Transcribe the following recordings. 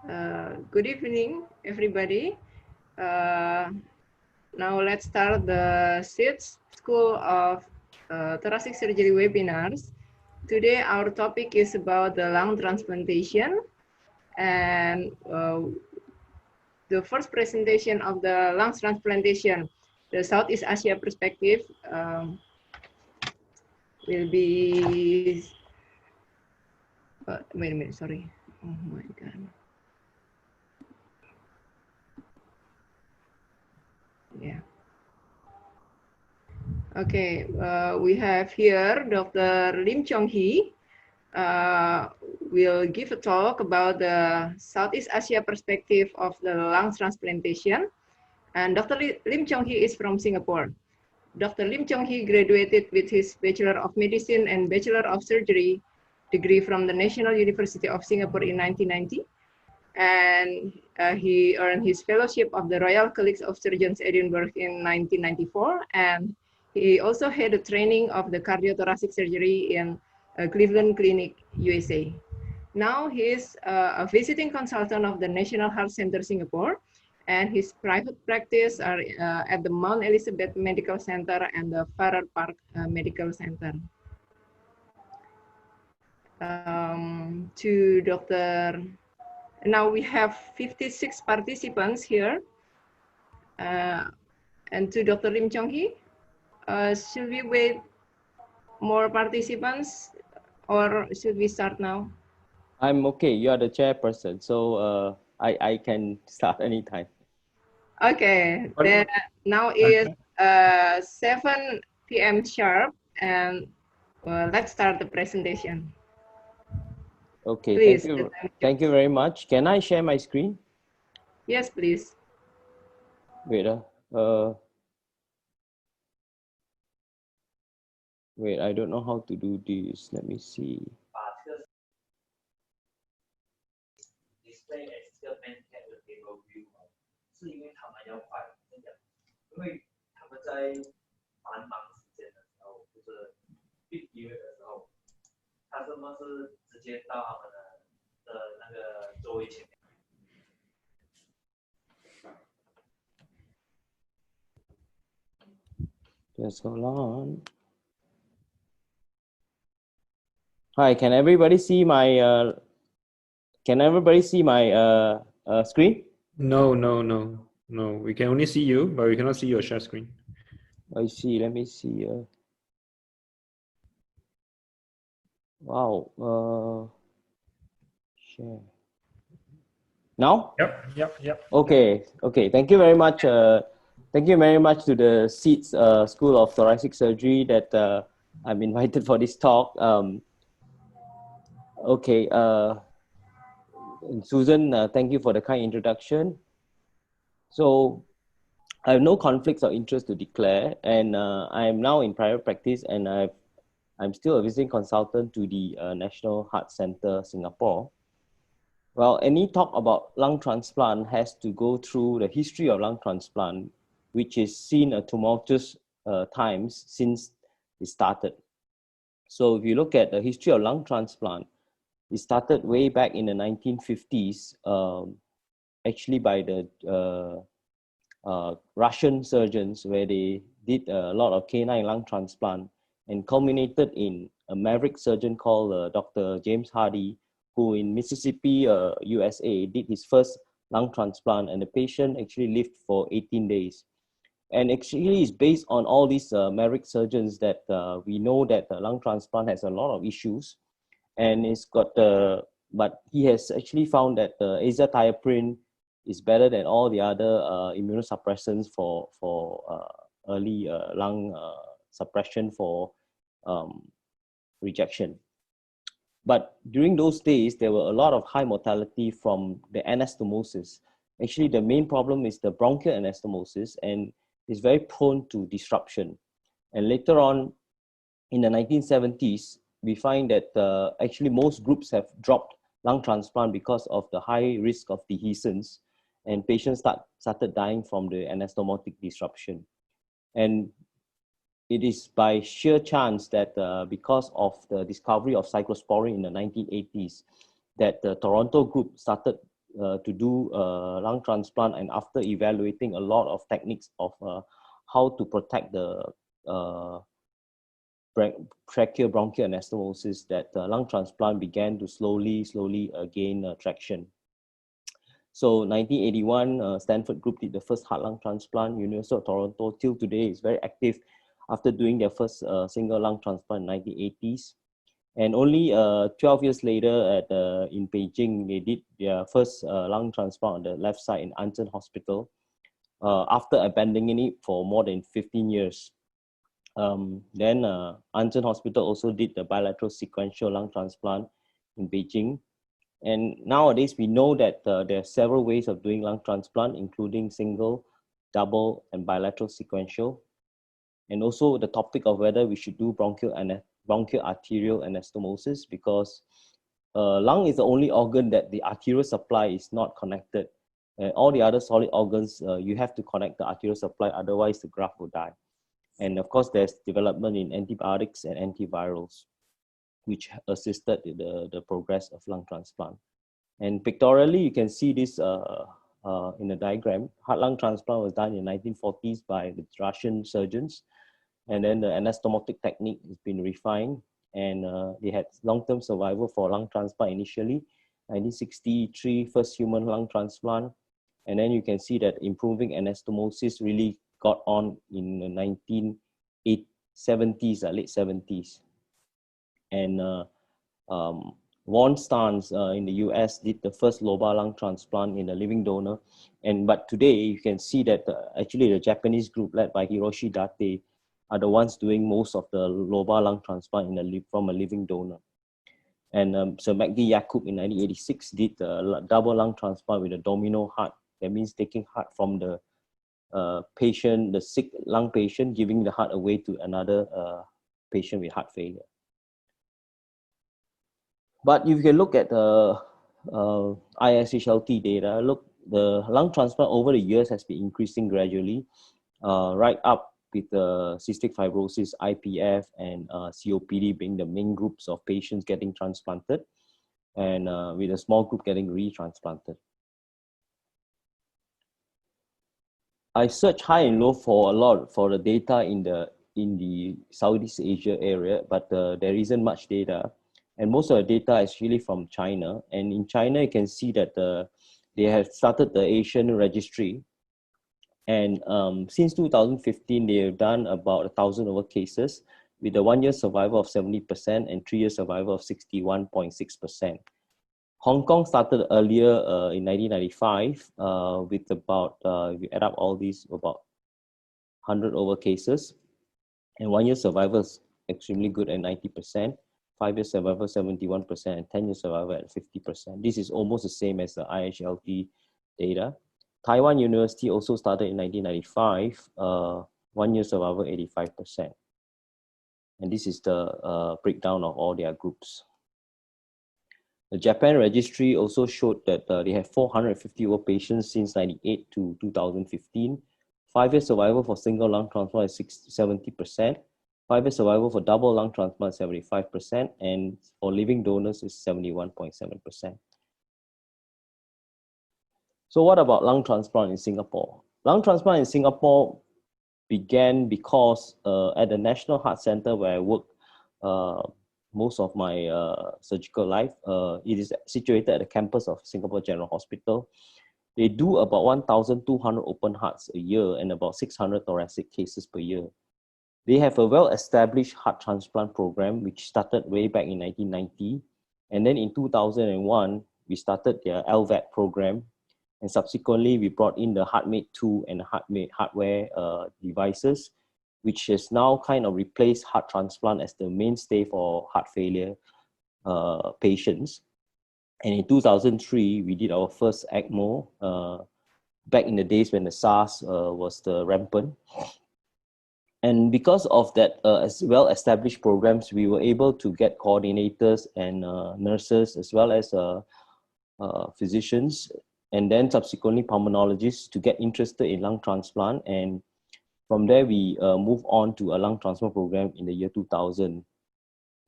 Good evening, everybody. Now let's start the SITS School of Thoracic Surgery webinars. Today our topic is about the lung transplantation, and the first presentation of the lung transplantation, the Southeast Asia perspective, will be, wait a minute, sorry. Oh my God. Yeah. Okay, we have here Dr. Lim Chong Hee will give a talk about the Southeast Asia perspective of the lung transplantation. And Dr. Lim Chong Hee is from Singapore. Dr. Lim Chong Hee graduated with his Bachelor of Medicine and Bachelor of Surgery degree from the National University of Singapore in 1990. And he earned his fellowship of the Royal College of Surgeons, Edinburgh in 1994. And he also had a training of the Cardiothoracic Surgery in Cleveland Clinic, USA. Now he is a visiting consultant of the National Heart Center, Singapore, and his private practice are at the Mount Elizabeth Medical Center and the Farrer Park Medical Center. To Dr. Now we have 56 participants here. And to Dr. Lim Chong Hee, should we wait more participants or should we start now? I'm okay. You are the chairperson, so I can start anytime. Okay, then now is 7 p.m. sharp, and let's start the presentation. Okay, Please, thank you very much. Can I share my screen? Yes, please. Wait, wait, I don't know how to do this. Let me see. Just hold on. Hi, can everybody see my screen? No. We can only see you, but we cannot see your share screen. I see. Let me see. Wow. Share. Now? Yep. Okay. Thank you very much. Thank you very much to the SEEDS School of Thoracic Surgery that I'm invited for this talk. Susan, thank you for the kind introduction. So I have no conflicts of interest to declare, and I am now in private practice, and I'm still a visiting consultant to the National Heart Center, Singapore. Well, any talk about lung transplant has to go through the history of lung transplant, which is seen a tumultuous times since it started. So if you look at the history of lung transplant, it started way back in the 1950s, actually by the Russian surgeons, where they did a lot of canine lung transplant and culminated in a maverick surgeon called Dr. James Hardy, who in Mississippi, USA, did his first lung transplant, and the patient actually lived for 18 days. And actually it's based on all these maverick surgeons that we know that the lung transplant has a lot of issues, and it's got but he has actually found that azathioprine is better than all the other immunosuppressants for early lung suppression for rejection. But during those days, there were a lot of high mortality from the Anastomoses. Actually, the main problem is the bronchial anastomosis, and is very prone to disruption. And later on, in the 1970s, we find that actually most groups have dropped lung transplant because of the high risk of dehiscence, and patients started dying from the anastomotic disruption. And it is by sheer chance that because of the discovery of cyclosporine in the 1980s, that the Toronto group started to do lung transplant, and after evaluating a lot of techniques of how to protect the tracheobronchial anastomosis, that lung transplant began to slowly gain traction. So 1981, Stanford group did the first heart lung transplant. University of Toronto till today is very active after doing their first single lung transplant in 1980s. And only 12 years later in Beijing, they did their first lung transplant on the left side in Anzhen Hospital after abandoning it for more than 15 years. Then Anzhen Hospital also did the bilateral sequential lung transplant in Beijing. And nowadays, we know that there are several ways of doing lung transplant, including single, double, and bilateral sequential. And also the topic of whether we should do bronchial arterial anastomosis, because lung is the only organ that the arterial supply is not connected. All the other solid organs, you have to connect the arterial supply, otherwise the graft will die. And of course, there's development in antibiotics and antivirals, which assisted the progress of lung transplant. And pictorially, you can see this in the diagram. Heart lung transplant was done in the 1940s by the Russian surgeons. And then the anastomotic technique has been refined, and they had long-term survival for lung transplant initially. 1963, first human lung transplant. And then you can see that improving anastomosis really got on in the 1970s, late 70s. And Von Stans in the US did the first Lobar lung transplant in a living donor. But today you can see that actually the Japanese group led by Hiroshi Date are the ones doing most of the Lobar lung transplant from a living donor. And Sir McGee Yacoub in 1986 did a double lung transplant with a domino heart. That means taking heart from the patient, the sick lung patient, giving the heart away to another patient with heart failure. But if you can look at the ISHLT data, the lung transplant over the years has been increasing gradually, right up with cystic fibrosis, IPF, and COPD being the main groups of patients getting transplanted, and with a small group getting retransplanted. I searched high and low for the data in the Southeast Asia area, but there isn't much data. And most of the data is really from China. And in China, you can see that they have started the Asian registry. And since 2015, they have done about 1,000 over cases with a 1-year survival of 70% and 3-year survival of 61.6%. Hong Kong started earlier in 1995 with about, if you add up all these, about 100 over cases. And 1-year survival is extremely good at 90%. 5-year survival 71%, and 10-year survival at 50%. This is almost the same as the IHLT data. Taiwan University also started in 1995, 1-year survival 85%. And this is the breakdown of all their groups. The Japan registry also showed that they have 450 over patients since 1998 to 2015. 5-year survival for single lung transplant is 70%. 5-year survival for double lung transplant is 75%, and for living donors is 71.7%. So what about lung transplant in Singapore? Lung transplant in Singapore began because at the National Heart Center where I work most of my surgical life, it is situated at the campus of Singapore General Hospital. They do about 1,200 open hearts a year and about 600 thoracic cases per year. They have a well-established heart transplant program, which started way back in 1990. And then in 2001, we started their LVAD program. And subsequently, we brought in the HeartMate 2 and HeartMate hardware devices, which has now kind of replaced heart transplant as the mainstay for heart failure patients. And in 2003, we did our first ECMO back in the days when the SARS was the rampant. And because of that well-established programs, we were able to get coordinators and nurses, as well as physicians, and then subsequently pulmonologists to get interested in lung transplant. And from there, we moved on to a lung transplant program in the year 2000.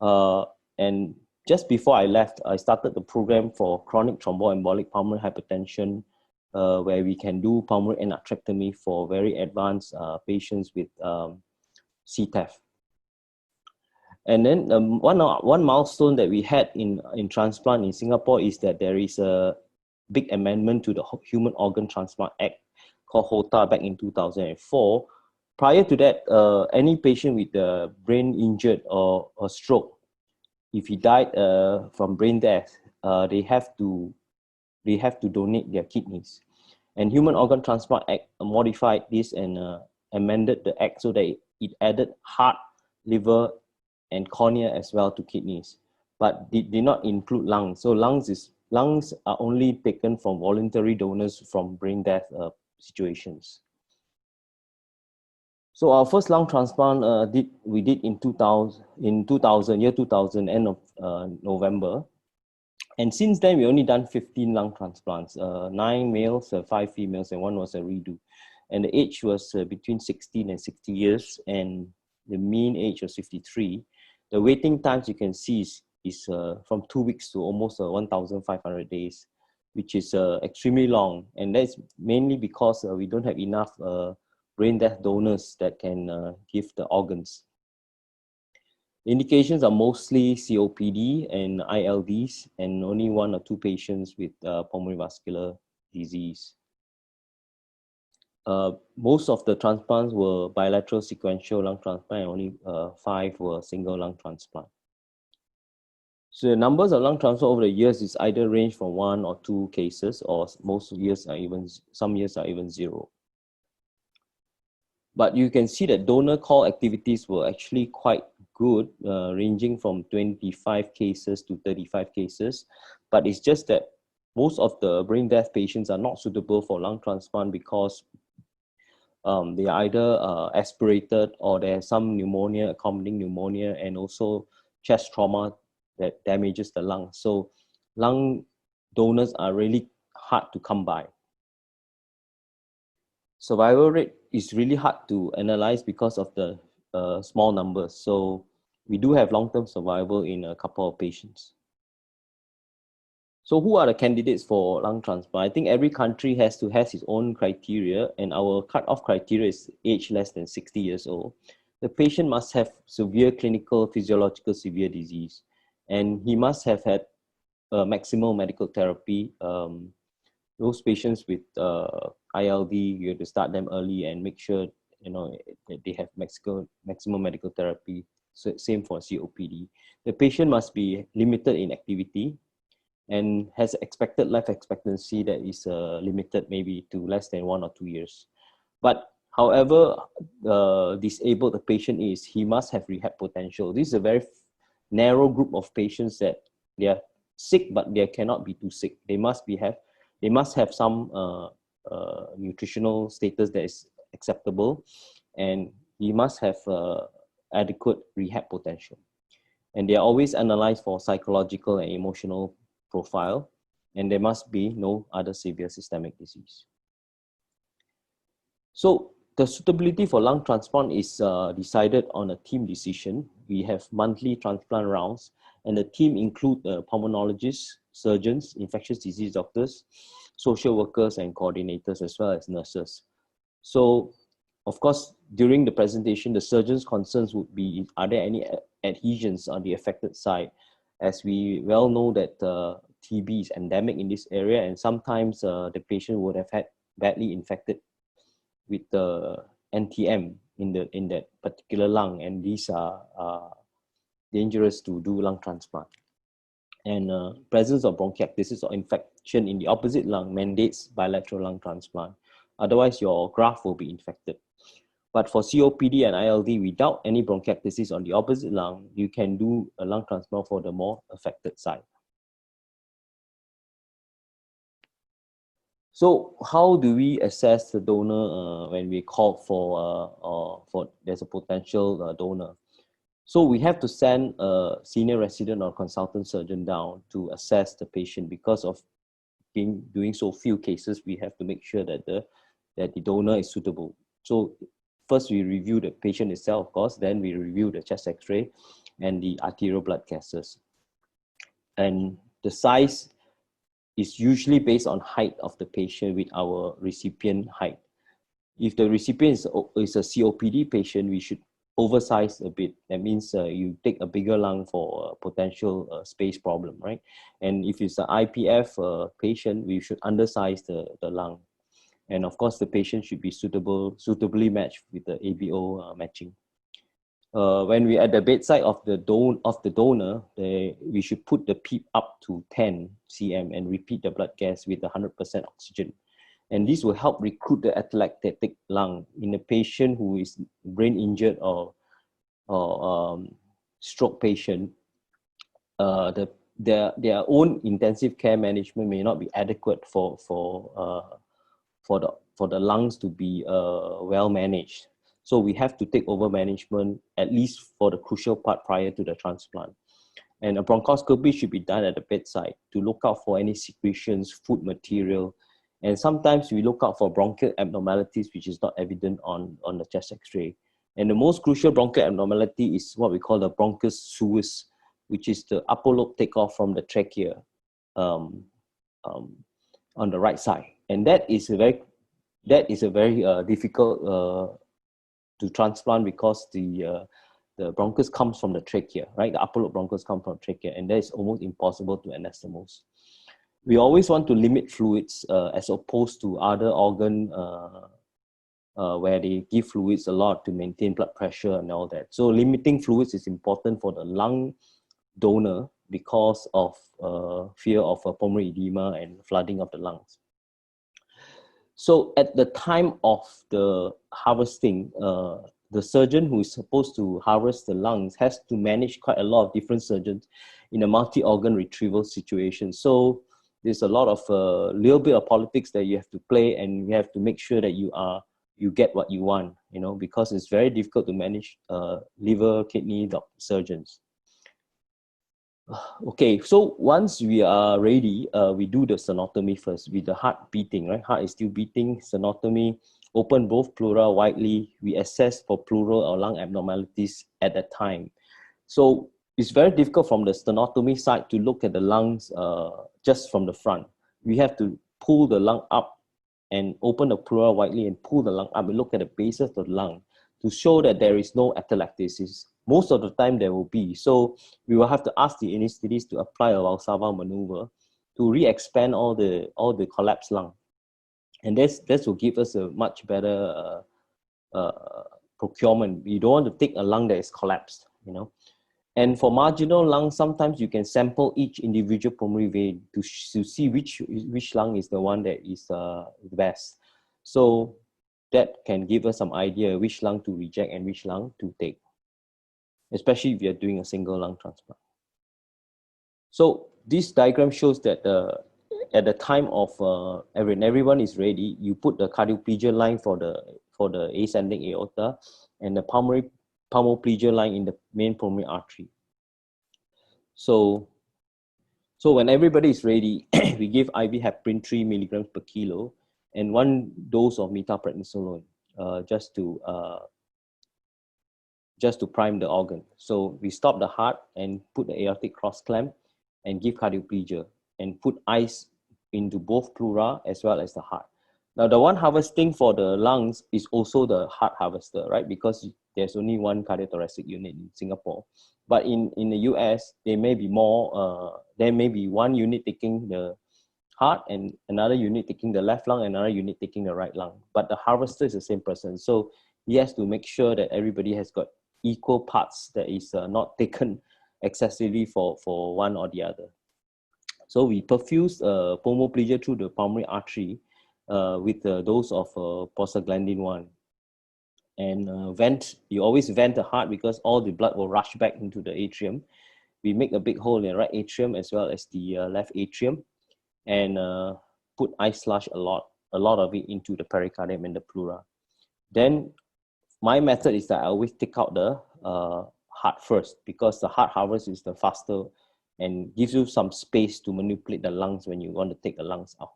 And just before I left, I started the program for chronic thromboembolic pulmonary hypertension, where we can do pulmonary endarterectomy for very advanced patients with CTEPH. And then one milestone that we had in transplant in Singapore is that there is a big amendment to the Human Organ Transplant Act called HOTA back in 2004. Prior to that, any patient with brain injured or stroke, if he died from brain death, they have to donate their kidneys. And Human Organ Transplant Act modified this and amended the act so that it added heart, liver, and cornea as well to kidneys, but did not include lungs. So lungs are only taken from voluntary donors from brain death situations. So our first lung transplant we did in 2000, end of November. And since then, we only done 15 lung transplants, 9 males, 5 females, and 1 was a redo. And the age was between 16 and 60 years, and the mean age was 53. The waiting times you can see is from 2 weeks to almost 1,500 days, which is extremely long. And that's mainly because we don't have enough brain death donors that can give the organs. The indications are mostly COPD and ILDs, and only 1 or 2 patients with pulmonary vascular disease. Most of the transplants were bilateral sequential lung transplant, and only 5 were single lung transplant. So the numbers of lung transplant over the years is either range from 1 or 2 cases, or some years are even 0. But you can see that donor call activities were actually quite good, ranging from 25 cases to 35 cases. But it's just that most of the brain death patients are not suitable for lung transplant because they are either aspirated, or there's some pneumonia, accompanying pneumonia, and also chest trauma that damages the lung. So lung donors are really hard to come by. Survival rate is really hard to analyze because of the small numbers. So we do have long-term survival in a couple of patients. So who are the candidates for lung transplant? I think every country has its own criteria, and our cutoff criteria is age less than 60 years old. The patient must have severe clinical physiological severe disease, and he must have had maximal medical therapy. Those patients with ILD, you have to start them early and make sure that they have maximum medical therapy. So same for COPD. The patient must be limited in activity and has expected life expectancy that is limited maybe to less than 1 or 2 years. But however disabled the patient is, he must have rehab potential. This is a very narrow group of patients that they are sick, but they cannot be too sick. They must have some nutritional status that is acceptable, and he must have adequate rehab potential. And they are always analyzed for psychological and emotional profile, and there must be no other severe systemic disease. So the suitability for lung transplant is decided on a team decision. We have monthly transplant rounds, and the team include pulmonologists, surgeons, infectious disease doctors, social workers, and coordinators, as well as nurses. So, of course, during the presentation, the surgeon's concerns would be, are there any adhesions on the affected site? As we well know that TB is endemic in this area, and sometimes the patient would have had badly infected with the NTM in that particular lung, and these are dangerous to do lung transplant. And presence of bronchiectasis or infection in the opposite lung mandates bilateral lung transplant. Otherwise, your graft will be infected. But for COPD and ILD, without any bronchiectasis on the opposite lung, you can do a lung transplant for the more affected site. So how do we assess the donor when we call for there's a potential donor? So we have to send a senior resident or consultant surgeon down to assess the patient. Because of doing so few cases, we have to make sure that the donor is suitable. So first we review the patient itself, of course, then we review the chest x-ray and the arterial blood gases. And the size is usually based on height of the patient with our recipient height. If the recipient is a COPD patient, we should oversize a bit. That means you take a bigger lung for a potential space problem, right? And if it's an IPF patient, we should undersize the lung. And of course, the patient should be suitably matched with the ABO matching. When we at the bedside of the donor, we should put the PEEP up to 10 cm and repeat the blood gas with 100% oxygen. And this will help recruit the atelectatic lung in a patient who is brain injured or stroke patient. Their own intensive care management may not be adequate for the lungs to be well managed. So we have to take over management, at least for the crucial part prior to the transplant. And a bronchoscopy should be done at the bedside to look out for any secretions, food material. And sometimes we look out for bronchial abnormalities, which is not evident on the chest X-ray. And the most crucial bronchial abnormality is what we call the bronchus suis, which is the upper lobe takeoff from the trachea on the right side. And that is a very difficult to transplant because the bronchus comes from the trachea, right? The upper lobe bronchus come from trachea, and that is almost impossible to anastomose. We always want to limit fluids as opposed to other organ where they give fluids a lot to maintain blood pressure and all that. So limiting fluids is important for the lung donor because of fear of pulmonary edema and flooding of the lungs. So at the time of the harvesting, the surgeon who is supposed to harvest the lungs has to manage quite a lot of different surgeons in a multi-organ retrieval situation. So there's a lot of little bit of politics that you have to play, and you have to make sure that you get what you want, you know, because it's very difficult to manage liver, kidney surgeons. Okay, so once we are ready, we do the sternotomy first with the heart beating, right? Heart is still beating, sternotomy, open both pleura widely. We assess for pleural or lung abnormalities at that time. So it's very difficult from the sternotomy side to look at the lungs just from the front. We have to pull the lung up and open the pleura widely and pull the lung up and look at the bases of the lung to show that there is no atelectasis. Most of the time there will be. So we will have to ask the anesthetist to apply a Valsalva maneuver to re-expand all the collapsed lung. And this will give us a much better procurement. You don't want to take a lung that is collapsed, you know. And for marginal lungs, sometimes you can sample each individual pulmonary vein to see which lung is the one that is the best. So that can give us some idea which lung to reject and which lung to take, especially if you're doing a single lung transplant. So this diagram shows that at the time of when everyone is ready, you put the cardioplegia line for the ascending aorta and the pulmoplegia line in the main pulmonary artery. So when everybody is ready, we give IV heparin 3 milligrams per kilo and 1 dose of metaprednisolone just to prime the organ. So we stop the heart and put the aortic cross clamp and give cardioplegia and put ice into both pleura as well as the heart. Now the one harvesting for the lungs is also the heart harvester, right? Because there's only one cardiothoracic unit in Singapore. But in the US, there may be more, there may be one unit taking the heart and another unit taking the left lung and another unit taking the right lung. But the harvester is the same person. So he has to make sure that everybody has got equal parts that is not taken excessively for one or the other. So we perfuse pulmoplegia through the pulmonary artery with the dose of prostaglandin 1. And you always vent the heart because all the blood will rush back into the atrium. We make a big hole in the right atrium as well as the left atrium and put ice slush a lot of it into the pericardium and the pleura. Then my method is that I always take out the heart first because the heart harvest is the faster and gives you some space to manipulate the lungs when you want to take the lungs out.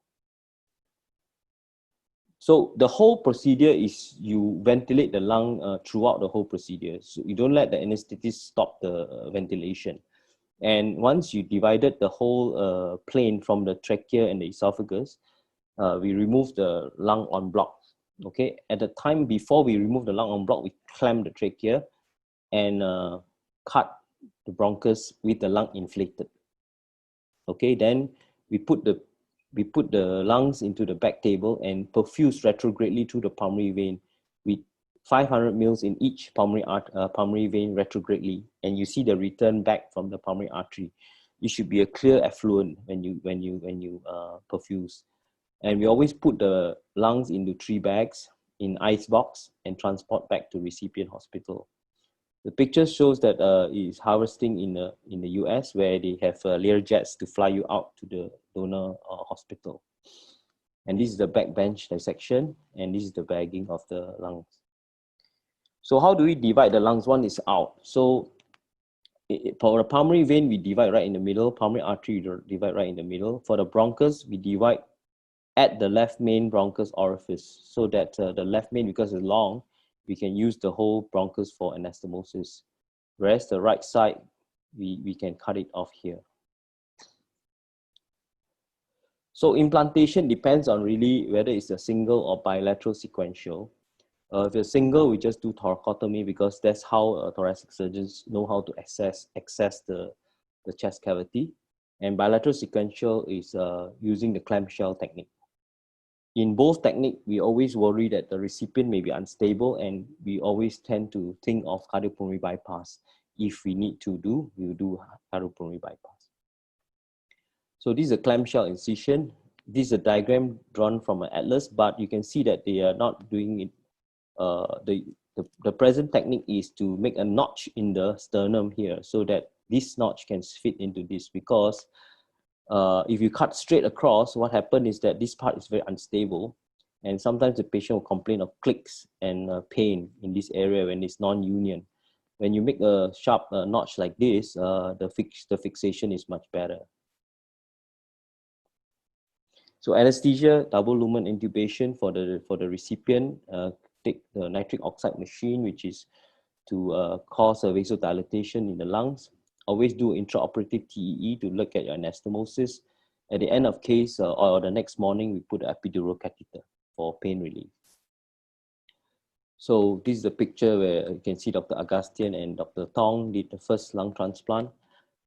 So the whole procedure is you ventilate the lung throughout the whole procedure. So you don't let the anesthetist stop the ventilation. And once you divided the whole plane from the trachea and the esophagus, we remove the lung en bloc. Okay, at the time before we remove the lung en bloc, we clamp the trachea and cut the bronchus with the lung inflated. Okay, then we put the lungs into the back table and perfuse retrogradely through the pulmonary vein with 500 mils in each pulmonary vein retrogradely, and you see the return back from the pulmonary artery. It should be a clear effluent when you perfuse. And we always put the lungs into 3 bags in ice box and transport back to recipient hospital. The picture shows that it is harvesting in the US, where they have Learjets to fly you out to the donor hospital. And this is the back bench dissection, and this is the bagging of the lungs. So how do we divide the lungs? One is out. So for the pulmonary vein, we divide right in the middle. Pulmonary artery, we divide right in the middle. For the bronchus, we divide at the left main bronchus orifice, so that the left main, because it's long, we can use the whole bronchus for anastomosis. Whereas the right side, we can cut it off here. So implantation depends on really whether it's a single or bilateral sequential. If it's single, we just do thoracotomy, because that's how thoracic surgeons know how to access the chest cavity. And bilateral sequential is using the clamshell technique. In both techniques, we always worry that the recipient may be unstable, and we always tend to think of cardiopulmonary bypass. If we need to do, we will do cardiopulmonary bypass. So this is a clamshell incision. This is a diagram drawn from an atlas, but you can see that they are not doing it. The present technique is to make a notch in the sternum here, so that this notch can fit into this, because if you cut straight across, what happens is that this part is very unstable, and sometimes the patient will complain of clicks and pain in this area when it's non-union. When you make a sharp notch like this, the fixation is much better. So anesthesia, double lumen intubation for the recipient. Take the nitric oxide machine, which is to cause a vasodilatation in the lungs. Always do intraoperative TEE to look at your anastomosis. At the end of case or the next morning, we put an epidural catheter for pain relief. So this is a picture where you can see Dr. Agastian and Dr. Tong did the first lung transplant.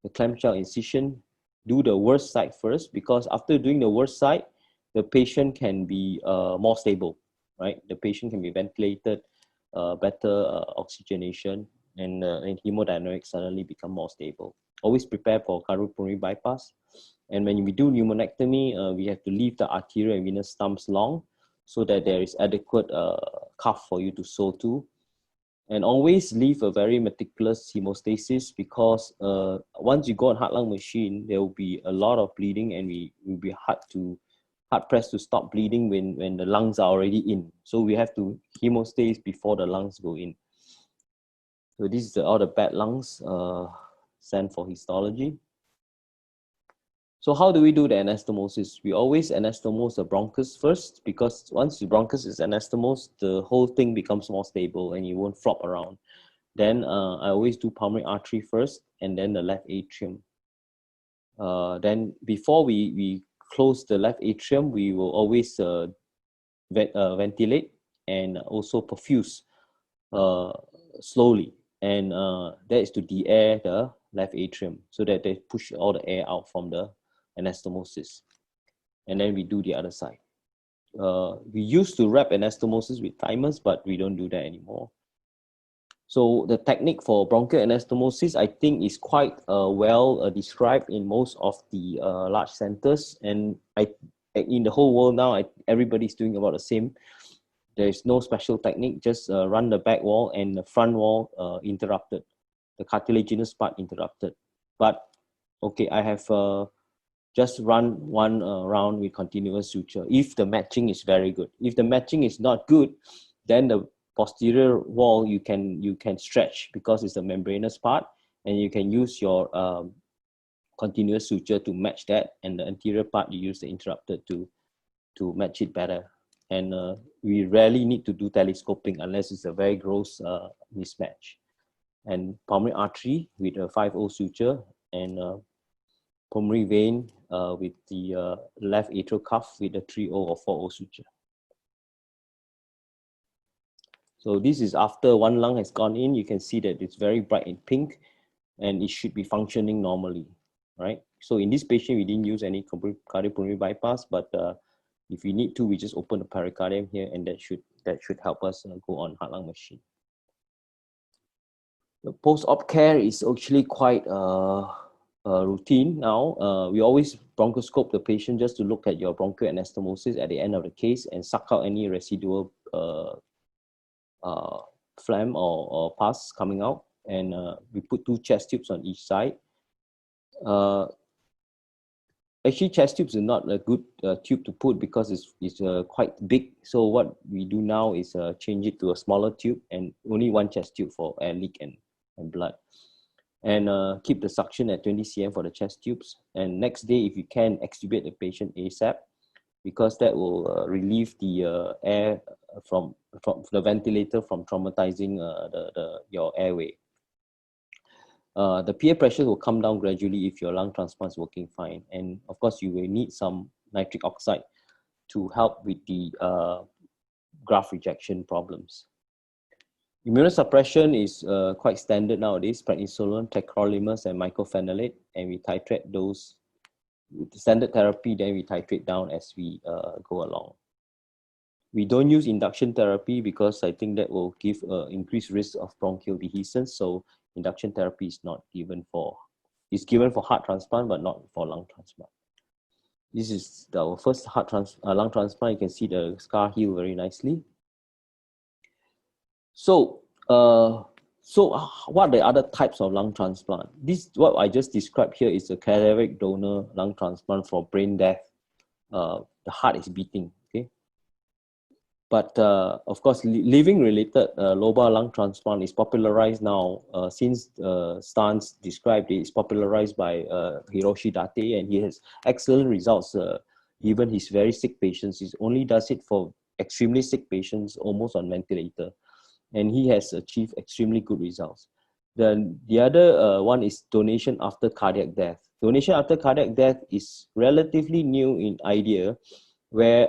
The clamshell incision, do the worst side first, because after doing the worst side, the patient can be more stable, right? The patient can be ventilated, better oxygenation, and hemodynamics suddenly become more stable. Always prepare for cardiopulmonary bypass. And when we do pneumonectomy, we have to leave the arterial and venous stumps long, so that there is adequate cuff for you to sew to. And always leave a very meticulous hemostasis, because once you go on heart-lung machine, there will be a lot of bleeding, and we will be hard pressed to stop bleeding when the lungs are already in. So we have to hemostase before the lungs go in. So this is all the bad lungs sent for histology. So how do we do the anastomosis? We always anastomose the bronchus first, because once the bronchus is anastomosed, the whole thing becomes more stable and you won't flop around. Then I always do pulmonary artery first, and then the left atrium. Then before we close the left atrium, we will always ventilate and also perfuse slowly. And that is to de-air the left atrium, so that they push all the air out from the anastomosis. And then we do the other side. We used to wrap anastomosis with thymos, but we don't do that anymore. So the technique for bronchial anastomosis, I think, is quite well described in most of the large centers. And in the whole world now, everybody's doing about the same. There is no special technique, just run the back wall and the front wall interrupted, the cartilaginous part interrupted. But okay, I have just run one round with continuous suture if the matching is very good. If the matching is not good, then the posterior wall you can stretch, because it's a membranous part, and you can use your continuous suture to match that, and the anterior part you use the interrupted to match it better. And we rarely need to do telescoping unless it's a very gross mismatch. And pulmonary artery with a 5/0 suture, and pulmonary vein with the left atrial cuff with a 3-0 or 4-0 suture. So this is after one lung has gone in. You can see that it's very bright in pink and it should be functioning normally, right? So in this patient, we didn't use any cardiopulmonary bypass, but if we need to, we just open the pericardium here, and that should help us go on heart-lung machine. The post-op care is actually quite routine now. We always bronchoscope the patient just to look at your bronchial anastomosis at the end of the case and suck out any residual phlegm or pus coming out. And we put 2 chest tubes on each side. Actually, chest tubes are not a good tube to put because it's quite big. So what we do now is change it to a smaller tube and only 1 chest tube for air leak and blood. And keep the suction at 20 cm for the chest tubes. And next day, if you can, extubate the patient ASAP, because that will relieve the air from the ventilator from traumatizing your airway. The PA pressure will come down gradually if your lung transplant is working fine. And of course, you will need some nitric oxide to help with the graft rejection problems. Immunosuppression is quite standard nowadays: prednisolone, tacrolimus, and mycophenolate, and we titrate those with the standard therapy. Then we titrate down as we go along. We don't use induction therapy because I think that will give increased risk of bronchial dehiscence. So induction therapy is not given for, it's given for heart transplant, but not for lung transplant. This is our first lung transplant. You can see the scar heal very nicely. So, what are the other types of lung transplant? This, what I just described here, is a cadaveric donor lung transplant for brain death. The heart is beating, okay? But of course, living-related lobar lung transplant is popularized now since Stans described it. It's popularized by Hiroshi Date, and he has excellent results. Even his very sick patients, he only does it for extremely sick patients, almost on ventilator. And he has achieved extremely good results. Then the other one is donation after cardiac death. Donation after cardiac death is relatively new in idea, where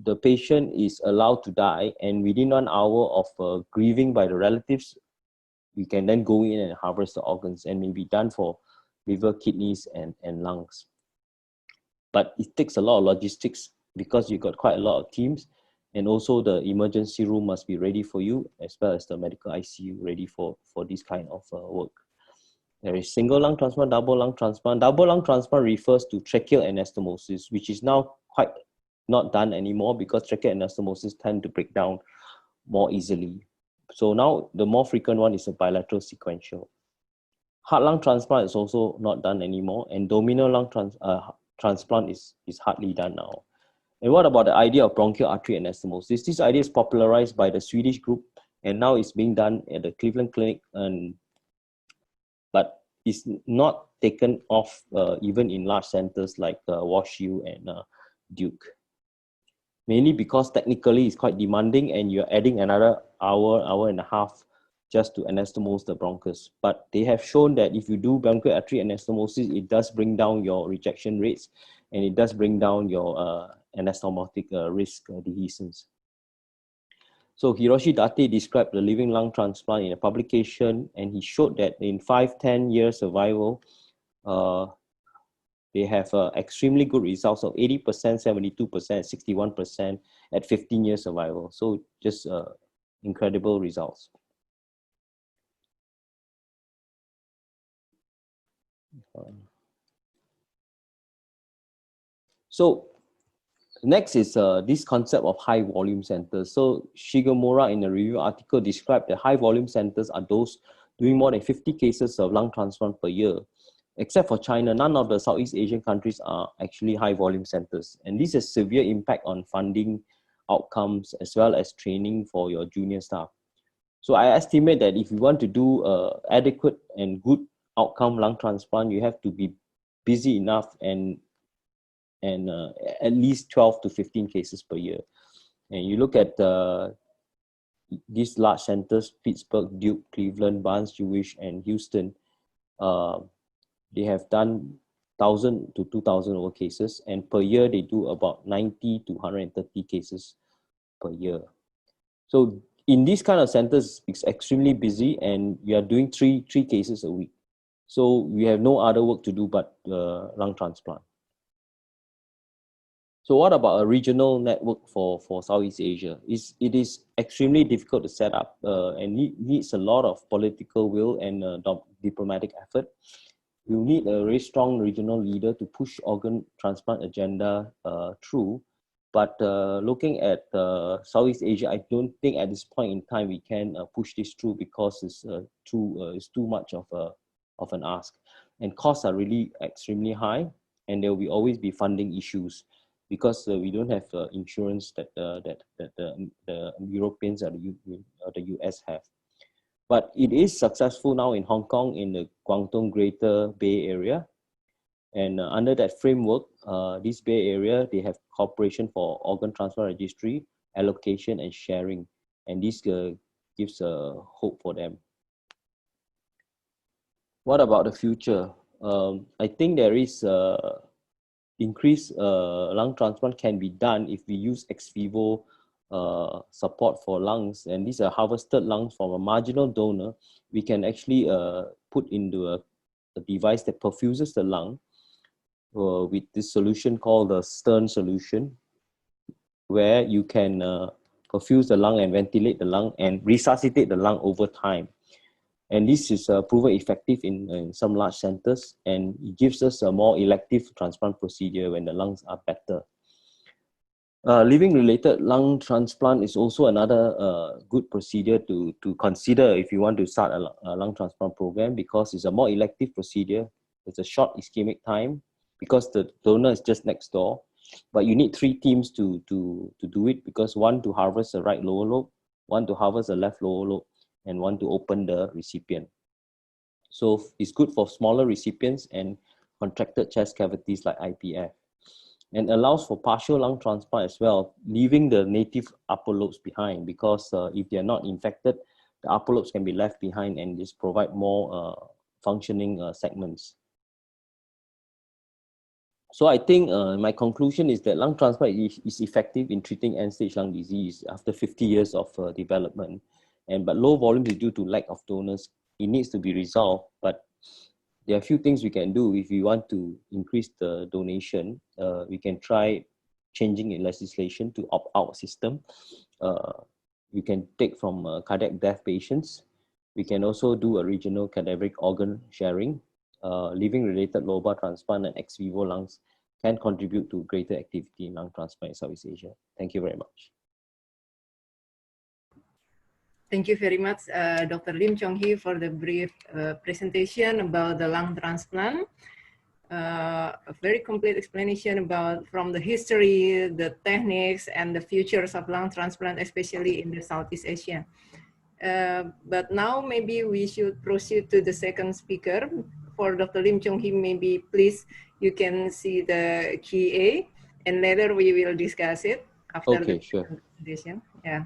the patient is allowed to die, and within 1 hour of grieving by the relatives, we can then go in and harvest the organs, and may be done for liver, kidneys, and lungs. But it takes a lot of logistics because you've got quite a lot of teams. And also the emergency room must be ready for you, as well as the medical ICU ready for this kind of work. There is single lung transplant, double lung transplant. Double lung transplant refers to tracheal anastomosis, which is now quite not done anymore because tracheal anastomosis tend to break down more easily. So now the more frequent one is a bilateral sequential. Heart lung transplant is also not done anymore, and dominal lung transplant is hardly done now. And what about the idea of bronchial artery anastomosis? This idea is popularized by the Swedish group, and now it's being done at the Cleveland Clinic, but it's not taken off even in large centers like WashU and Duke. Mainly because technically it's quite demanding, and you're adding another hour and a half just to anastomose the bronchus. But they have shown that if you do bronchial artery anastomosis, it does bring down your rejection rates, and it does bring down your anastomotic risk dehiscence. So Hiroshi Date described the living lung transplant in a publication, and he showed that in 5-10 year survival, they have extremely good results of 80%, 72%, 61% at 15 year survival. So just incredible results. So next is this concept of high volume centers. So Shigemura in a review article described that high volume centers are those doing more than 50 cases of lung transplant per year. Except for China, none of the Southeast Asian countries are actually high volume centers. And this has severe impact on funding outcomes as well as training for your junior staff. So I estimate that if you want to do adequate and good outcome lung transplant, you have to be busy enough and at least 12 to 15 cases per year. And you look at these large centers: Pittsburgh, Duke, Cleveland, Barnes, Jewish, and Houston. They have done 1,000 to 2,000 over cases, and per year they do about 90 to 130 cases per year. So in these kind of centers, it's extremely busy, and we are doing three cases a week. So we have no other work to do but lung transplant. So what about a regional network for Southeast Asia? It is extremely difficult to set up and needs a lot of political will and diplomatic effort. You need a very strong regional leader to push organ transplant agenda through. But looking at Southeast Asia, I don't think at this point in time we can push this through because it's too much of an ask, and costs are really extremely high, and there will always be funding issues because we don't have insurance that the Europeans or the US have. But it is successful now in Hong Kong, in the Guangdong Greater Bay Area. And under that framework, this Bay Area, they have cooperation for organ transplant registry, allocation and sharing. And this gives hope for them. What about the future? I think there is increased lung transplant can be done if we use ex vivo support for lungs, and these are harvested lungs from a marginal donor. We can actually put into a device that perfuses the lung with this solution called the Stern solution, where you can perfuse the lung and ventilate the lung and resuscitate the lung over time. And this is proven effective in some large centers, and it gives us a more elective transplant procedure when the lungs are better. Living-related lung transplant is also another good procedure to consider if you want to start a lung transplant program, because it's a more elective procedure. It's a short ischemic time because the donor is just next door, but you need 3 teams to do it, because one to harvest the right lower lobe, one to harvest the left lower lobe, and one to open the recipient. So it's good for smaller recipients and contracted chest cavities like IPF, and allows for partial lung transplant as well, leaving the native upper lobes behind, because if they're not infected, the upper lobes can be left behind and just provide more functioning segments. So I think my conclusion is that lung transplant is effective in treating end-stage lung disease after 50 years of development. But low volumes is due to lack of donors. It needs to be resolved, but there are a few things we can do. If we want to increase the donation, we can try changing in legislation to opt-out system. We can take from cardiac death patients. We can also do a regional cadaveric organ sharing. Living-related lobar transplant and ex vivo lungs can contribute to greater activity in lung transplant in Southeast Asia. Thank you very much. Thank you very much, Dr. Lim Chong Hee, for the brief presentation about the lung transplant. A very complete explanation about from the history, the techniques, and the futures of lung transplant, especially in the Southeast Asia. But now maybe we should proceed to the second speaker. For Dr. Lim Chong Hee, maybe please, you can see the QA, and later we will discuss it after the presentation. Yeah.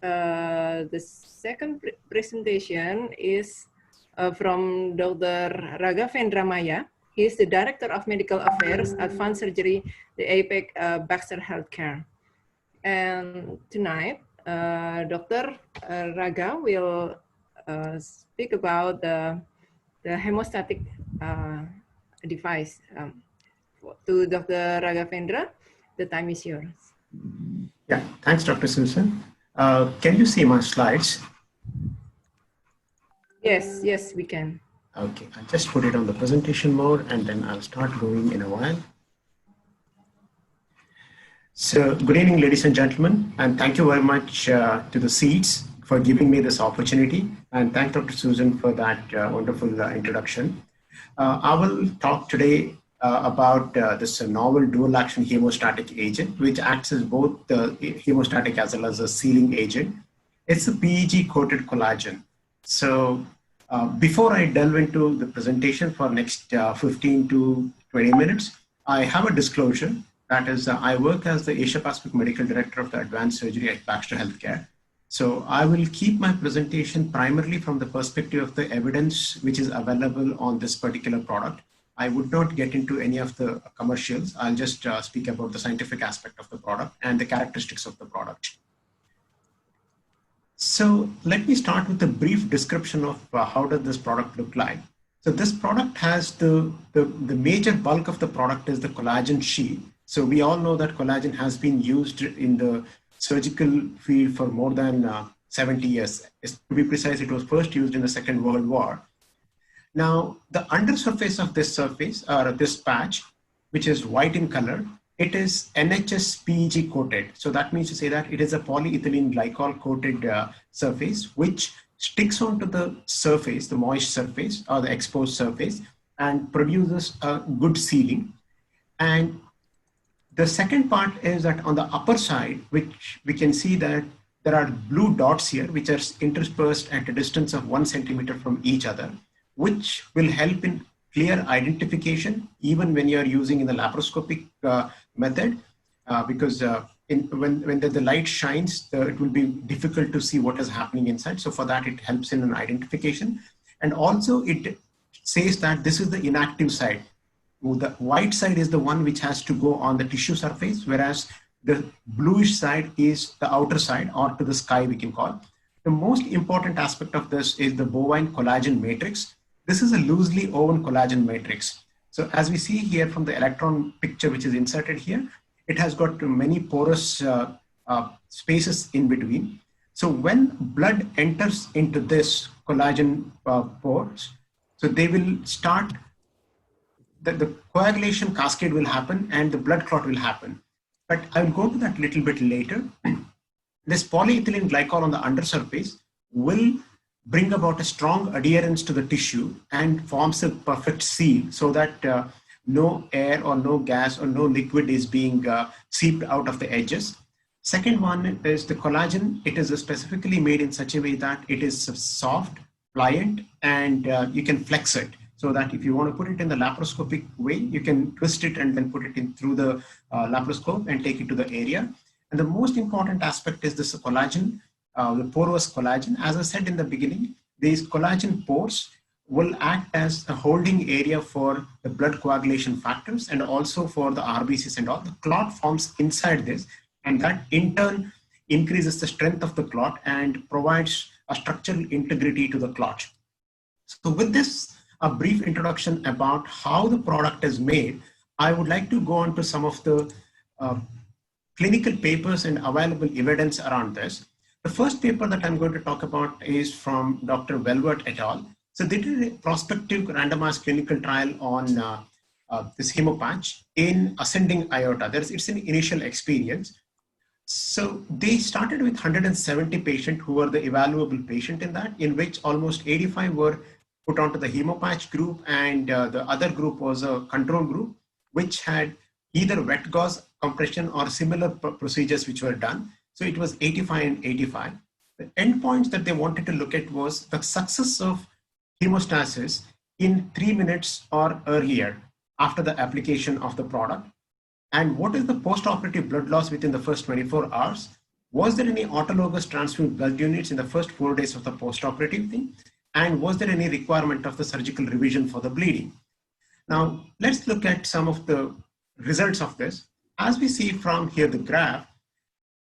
The second presentation is from Dr. Raghavendra Mayya. He is the Director of Medical Affairs, Advanced Surgery, the APAC Baxter Healthcare. And tonight, Dr. Raga will speak about the Haemostatic device. To Dr. Raghavendra, the time is yours. Yeah, thanks, Dr. Susan. Can you see my slides? Yes, yes, we can. Okay, I'll just put it on the presentation mode and then I'll start going in a while. So, good evening, ladies and gentlemen, and thank you very much to the seats for giving me this opportunity. And thank Dr. Susan for that wonderful introduction. I will talk today about this novel dual action hemostatic agent, which acts as both the hemostatic as well as a sealing agent. It's a PEG coated collagen. So before I delve into the presentation for next 15 to 20 minutes, I have a disclosure. That is, I work as the Asia Pacific Medical Director of the Advanced Surgery at Baxter Healthcare. So I will keep my presentation primarily from the perspective of the evidence which is available on this particular product. I would not get into any of the commercials. I'll just speak about the scientific aspect of the product and the characteristics of the product. So let me start with a brief description of how does this product look like. So this product has the major bulk of the product is the collagen sheet. So we all know that collagen has been used in the surgical field for more than 70 years. To be precise, it was first used in the Second World War. Now, the undersurface of this surface, or this patch, which is white in color, it is NHS PEG coated. So that means to say that it is a polyethylene glycol coated surface, which sticks onto the surface, the moist surface or the exposed surface, and produces a good sealing. And the second part is that on the upper side, which we can see that there are blue dots here, which are interspersed at a distance of 1 centimeter from each other, which will help in clear identification, even when you're using in the laparoscopic method, because when the light shines, it will be difficult to see what is happening inside. So for that, it helps in an identification. And also it says that this is the inactive side. The white side is the one which has to go on the tissue surface, whereas the bluish side is the outer side, or to the sky we can call. The most important aspect of this is the bovine collagen matrix. This is a loosely woven collagen matrix. So as we see here from the electron picture, which is inserted here, it has got many porous spaces in between. So when blood enters into this collagen pores, so they will start, the coagulation cascade will happen and the blood clot will happen. But I will go to that a little bit later. This polyethylene glycol on the undersurface will bring about a strong adherence to the tissue and forms a perfect seal, so that no air or no gas or no liquid is being seeped out of the edges. Second one is the collagen. It is specifically made in such a way that it is soft, pliant, and you can flex it. So that if you want to put it in the laparoscopic way, you can twist it and then put it in through the laparoscope and take it to the area. And the most important aspect is this collagen, the porous collagen. As I said in the beginning, these collagen pores will act as a holding area for the blood coagulation factors and also for the RBCs and all. The clot forms inside this, and that in turn increases the strength of the clot and provides a structural integrity to the clot. So with this, a brief introduction about how the product is made, I would like to go on to some of the clinical papers and available evidence around this. The first paper that I'm going to talk about is from Dr. Velvert et al. So they did a prospective randomized clinical trial on this hemopatch in ascending aorta. It's an initial experience. So they started with 170 patients who were the evaluable patient in that, in which almost 85 were put onto the hemopatch group, and the other group was a control group, which had either wet gauze compression or similar procedures which were done. So it was 85 and 85. The endpoints that they wanted to look at was the success of hemostasis in 3 minutes or earlier after the application of the product. And what is the post-operative blood loss within the first 24 hours? Was there any autologous transfused blood units in the first 4 days of the post-operative thing? And was there any requirement of the surgical revision for the bleeding? Now, let's look at some of the results of this. As we see from here, the graph,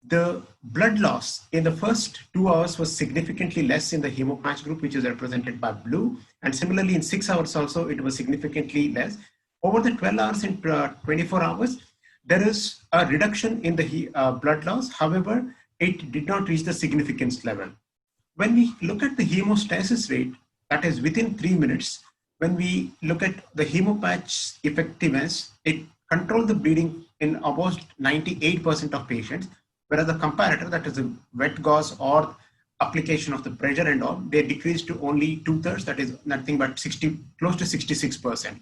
the blood loss in the first 2 hours was significantly less in the hemopatch group, which is represented by blue. And similarly, in 6 hours also, it was significantly less. Over the 12 hours and 24 hours, there is a reduction in the blood loss. However, it did not reach the significance level. When we look at the hemostasis rate, that is within 3 minutes, when we look at the hemopatch effectiveness, it controlled the bleeding in about 98% of patients, whereas the comparator, that is a wet gauze or application of the pressure and all, they decreased to only 2/3, that is nothing but close to 66%.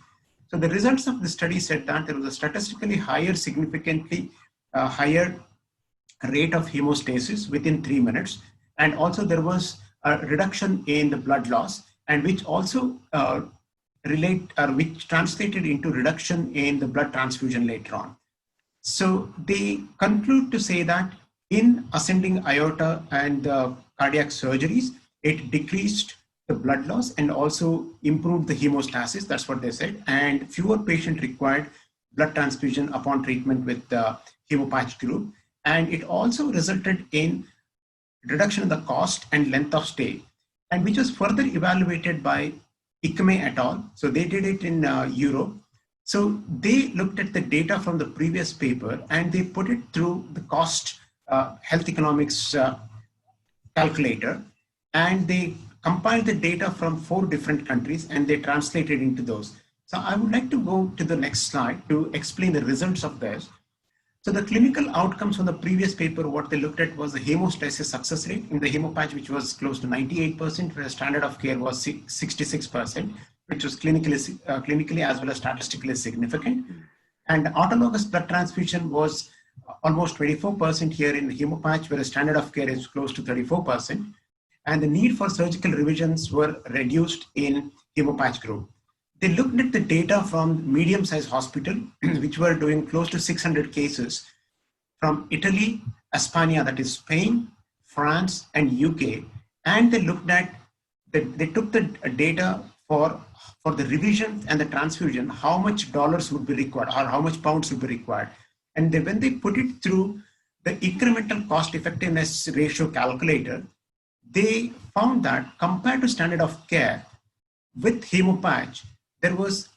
So the results of the study said that there was a statistically higher, significantly higher rate of hemostasis within 3 minutes. And also there was a reduction in the blood loss, and which also which translated into reduction in the blood transfusion later on. So they conclude to say that in ascending aorta and cardiac surgeries, it decreased the blood loss and also improved the hemostasis. That's what they said. And fewer patients required blood transfusion upon treatment with the hemopatch group. And it also resulted in reduction in the cost and length of stay, and which was further evaluated by ICME et al. So they did it in Europe. So they looked at the data from the previous paper and they put it through the cost health economics calculator, and they compiled the data from 4 different countries and they translated into those. So I would like to go to the next slide to explain the results of this. So the clinical outcomes from the previous paper, what they looked at was the hemostasis success rate in the hemopatch, which was close to 98%, where the standard of care was 66%, which was clinically as well as statistically significant. And autologous blood transfusion was almost 24% here in the hemopatch, where the standard of care is close to 34%. And the need for surgical revisions were reduced in hemopatch group. They looked at the data from medium-sized hospital, which were doing close to 600 cases from Italy, España, that is Spain, France, and UK. And they looked at, they took the data for the revision and the transfusion, how much dollars would be required or how much pounds would be required. And then when they put it through the incremental cost effectiveness ratio calculator, they found that compared to standard of care with hemopatch, there was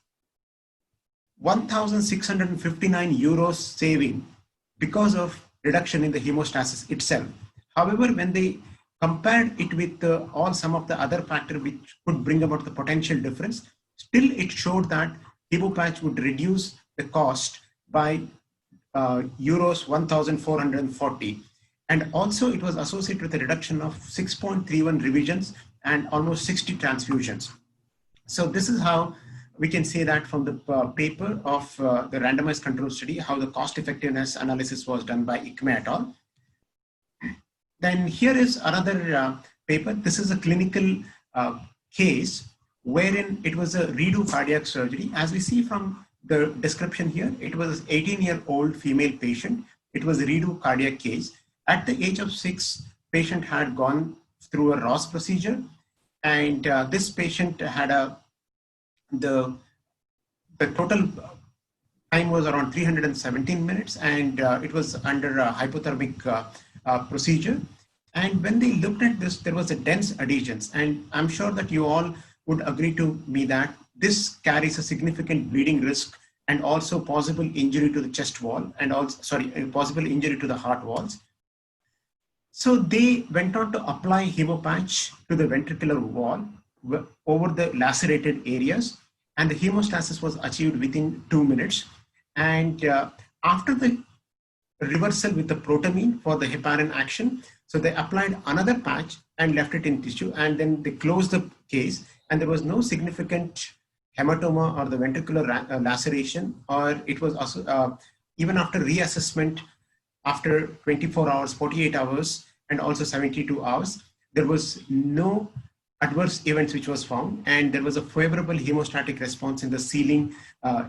1,659 euros saving because of reduction in the hemostasis itself. However, when they compared it with some of the other factors which could bring about the potential difference, still it showed that hemopatch would reduce the cost by euros 1,440. And also it was associated with a reduction of 6.31 revisions and almost 60 transfusions. So this is how we can say that from the paper of the randomized control study, how the cost effectiveness analysis was done by ICME et al. Then here is another paper. This is a clinical case wherein it was a redo cardiac surgery. As we see from the description here, it was an 18-year-old female patient. It was a redo cardiac case. At the age of 6, patient had gone through a Ross procedure, and this patient had the total time was around 317 minutes, and it was under a hypothermic procedure. And when they looked at this, there was a dense adhesions, and I'm sure that you all would agree to me that this carries a significant bleeding risk and also possible injury to the chest wall and also, possible injury to the heart walls. So they went on to apply hemopatch to the ventricular wall over the lacerated areas, and the hemostasis was achieved within 2 minutes. And after the reversal with the protamine for the heparin action, so they applied another patch and left it in tissue, and then they closed the case, and there was no significant hematoma or the ventricular laceration, or it was also even after reassessment after 24 hours, 48 hours, and also 72 hours, there was no adverse events which was found, and there was a favorable hemostatic response in the sealing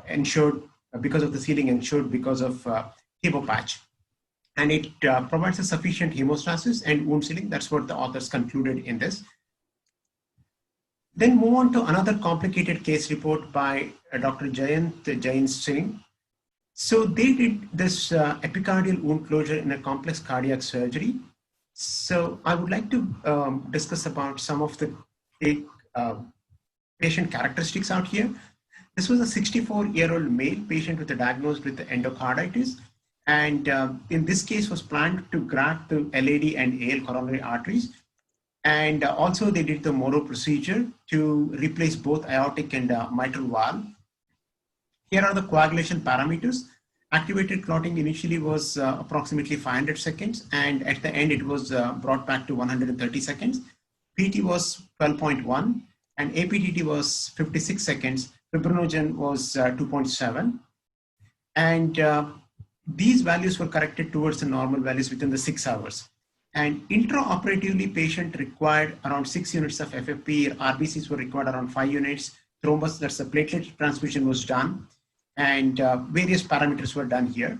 ensured because of the sealing ensured because of hemopatch. And it provides a sufficient hemostasis and wound sealing. That's what the authors concluded in this. Then move on to another complicated case report by Dr. Jain Singh. So they did this epicardial wound closure in a complex cardiac surgery. So I would like to discuss about some of the patient characteristics out here. This was a 64-year-old male patient with a diagnosed with endocarditis, and in this case was planned to graft the LAD and AL coronary arteries. And also they did the Moro procedure to replace both aortic and mitral valve. Here are the coagulation parameters. Activated clotting initially was approximately 500 seconds, and at the end it was brought back to 130 seconds. PT was 12.1, and APTT was 56 seconds. Fibrinogen was 2.7. And these values were corrected towards the normal values within the 6 hours. And intraoperatively, patient required around 6 units of FFP. RBCs were required around 5 units. Thrombus, that's the platelet transfusion, was done. And various parameters were done here.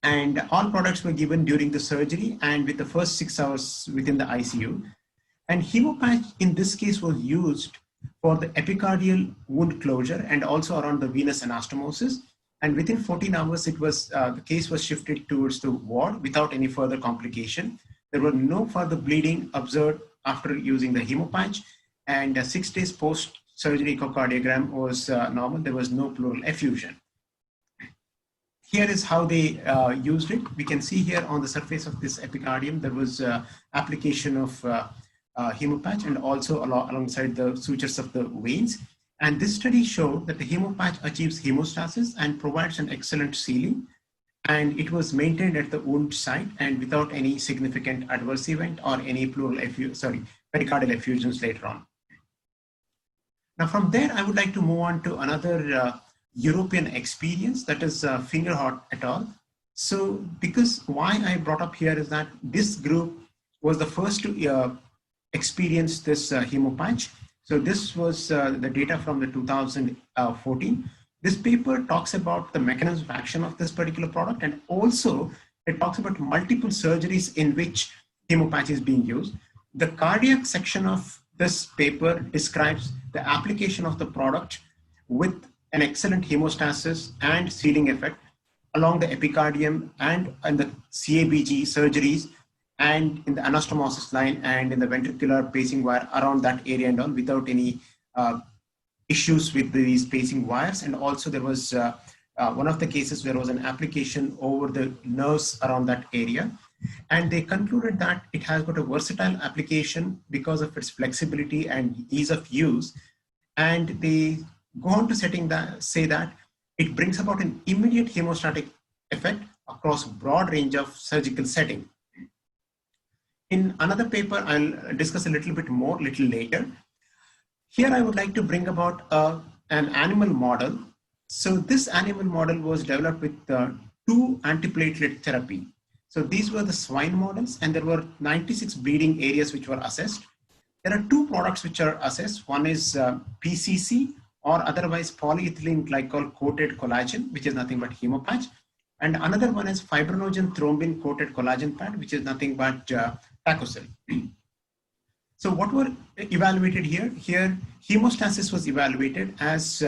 And all products were given during the surgery and with the first 6 hours within the ICU. And hemopatch in this case was used for the epicardial wound closure and also around the venous anastomosis. And within 14 hours, it was the case was shifted towards the ward without any further complication. There were no further bleeding observed after using the hemopatch, and 6 days post-surgery echocardiogram was normal. There was no pleural effusion. Here is how they used it. We can see here on the surface of this epicardium, there was application of hemopatch and also alongside the sutures of the veins. And this study showed that the hemopatch achieves hemostasis and provides an excellent sealing. And it was maintained at the wound site and without any significant adverse event or any pericardial effusions later on. Now from there, I would like to move on to another European experience, that is Fingerhart et al. So because why I brought up here is that this group was the first to experience this hemopatch. So this was the data from the 2014. This paper talks about the mechanism of action of this particular product, and also it talks about multiple surgeries in which hemopatch is being used. The cardiac section of this paper describes the application of the product with an excellent hemostasis and sealing effect along the epicardium and the CABG surgeries and in the anastomosis line and in the ventricular pacing wire around that area and all without any issues with these pacing wires. And also there was one of the cases where there was an application over the nerves around that area. And they concluded that it has got a versatile application because of its flexibility and ease of use. And they go on to say that it brings about an immediate hemostatic effect across a broad range of surgical setting. In another paper, I'll discuss a little bit more a little later. Here I would like to bring about an animal model. So this animal model was developed with 2 antiplatelet therapy. So these were the swine models, and there were 96 bleeding areas which were assessed. There are 2 products which are assessed. One is PCC, or otherwise polyethylene glycol coated collagen, which is nothing but hemopatch. And another one is fibrinogen thrombin coated collagen pad, which is nothing but Tacocel. So what were evaluated here? Here, hemostasis was evaluated as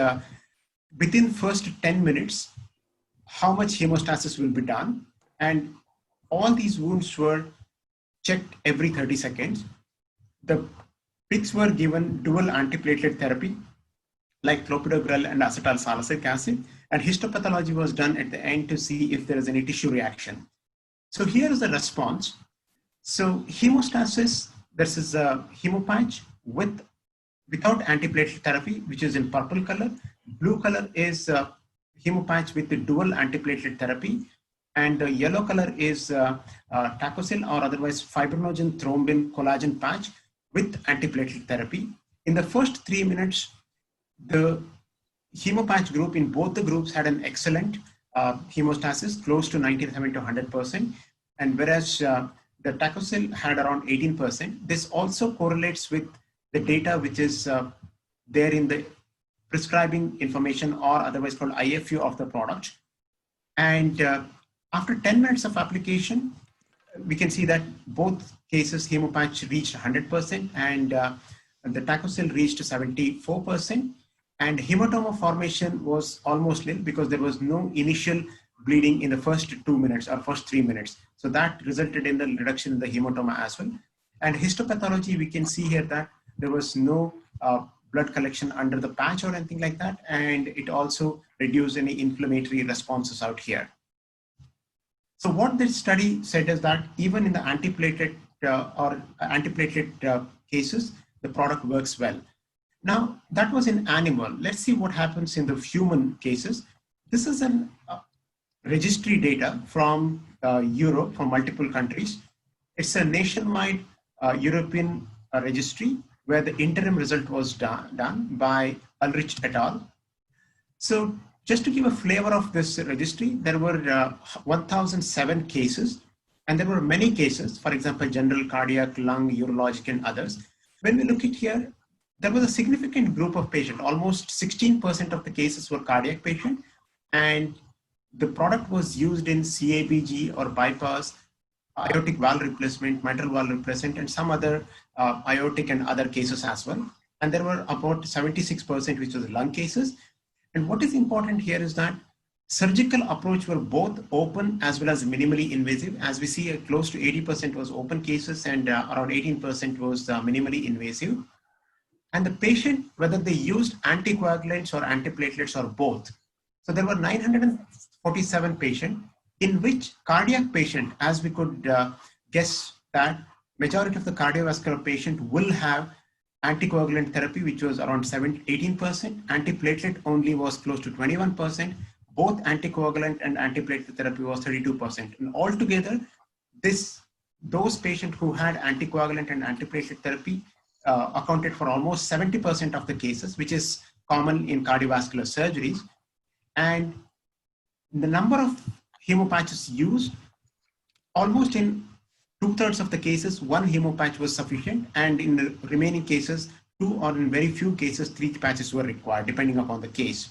within first 10 minutes, how much hemostasis will be done. And all these wounds were checked every 30 seconds. The pigs were given dual antiplatelet therapy, like clopidogrel and acetyl salicylic acid, and histopathology was done at the end to see if there is any tissue reaction. So here is the response. So hemostasis, this is a hemopatch without antiplatelet therapy, which is in purple color. Blue color is hemopatch with the dual antiplatelet therapy. And the yellow color is Tacocel, or otherwise fibrinogen thrombin collagen patch with antiplatelet therapy. In the first 3 minutes, the hemopatch group in both the groups had an excellent hemostasis, close to 97 to 100%. And whereas the Tacocel had around 18%. This also correlates with the data which is there in the prescribing information, or otherwise called IFU of the product. And after 10 minutes of application, we can see that both cases hemopatch reached 100% and the Tacocel reached 74%. And hematoma formation was almost nil because there was no initial bleeding in the first 2 minutes or first 3 minutes. So that resulted in the reduction in the hematoma as well. And histopathology, we can see here that there was no blood collection under the patch or anything like that. And it also reduced any inflammatory responses out here. So what this study said is that even in the antiplatelet cases, the product works well. Now, that was in animal. Let's see what happens in the human cases. This is an registry data from Europe, from multiple countries. It's a nationwide European registry where the interim result was done by Ulrich et al. So just to give a flavor of this registry, there were 1,007 cases, and there were many cases, for example, general cardiac, lung, urologic, and others. When we look at here, there was a significant group of patients. Almost 16% of the cases were cardiac patients, and the product was used in CABG or bypass, aortic valve replacement, mitral valve replacement, and some other aortic and other cases as well. And there were about 76% which was lung cases. And what is important here is that surgical approach were both open as well as minimally invasive. As we see, close to 80% was open cases and around 18% was minimally invasive. And the patient, whether they used anticoagulants or antiplatelets or both. So there were 947 patients, in which cardiac patient, as we could guess that majority of the cardiovascular patient will have anticoagulant therapy, which was around 18%. Antiplatelet only was close to 21%. Both anticoagulant and antiplatelet therapy was 32%. And altogether, those patients who had anticoagulant and antiplatelet therapy accounted for almost 70% of the cases, which is common in cardiovascular surgeries. And the number of hemopatches used, almost in 2/3 of the cases, one hemopatch was sufficient, and in the remaining cases, 2 or in very few cases, 3 patches were required, depending upon the case.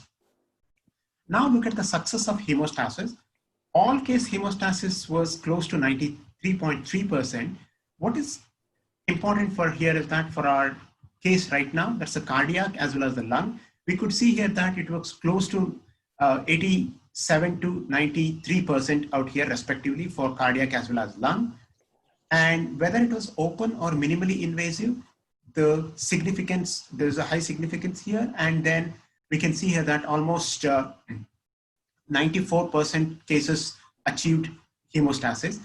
Now look at the success of hemostasis. All case hemostasis was close to 93.3%. What is important for here is that for our case right now, that's the cardiac as well as the lung, we could see here that it was close to 87 to 93% out here respectively for cardiac as well as lung. And whether it was open or minimally invasive, the significance, there's a high significance here. And then we can see here that almost 94% cases achieved hemostasis.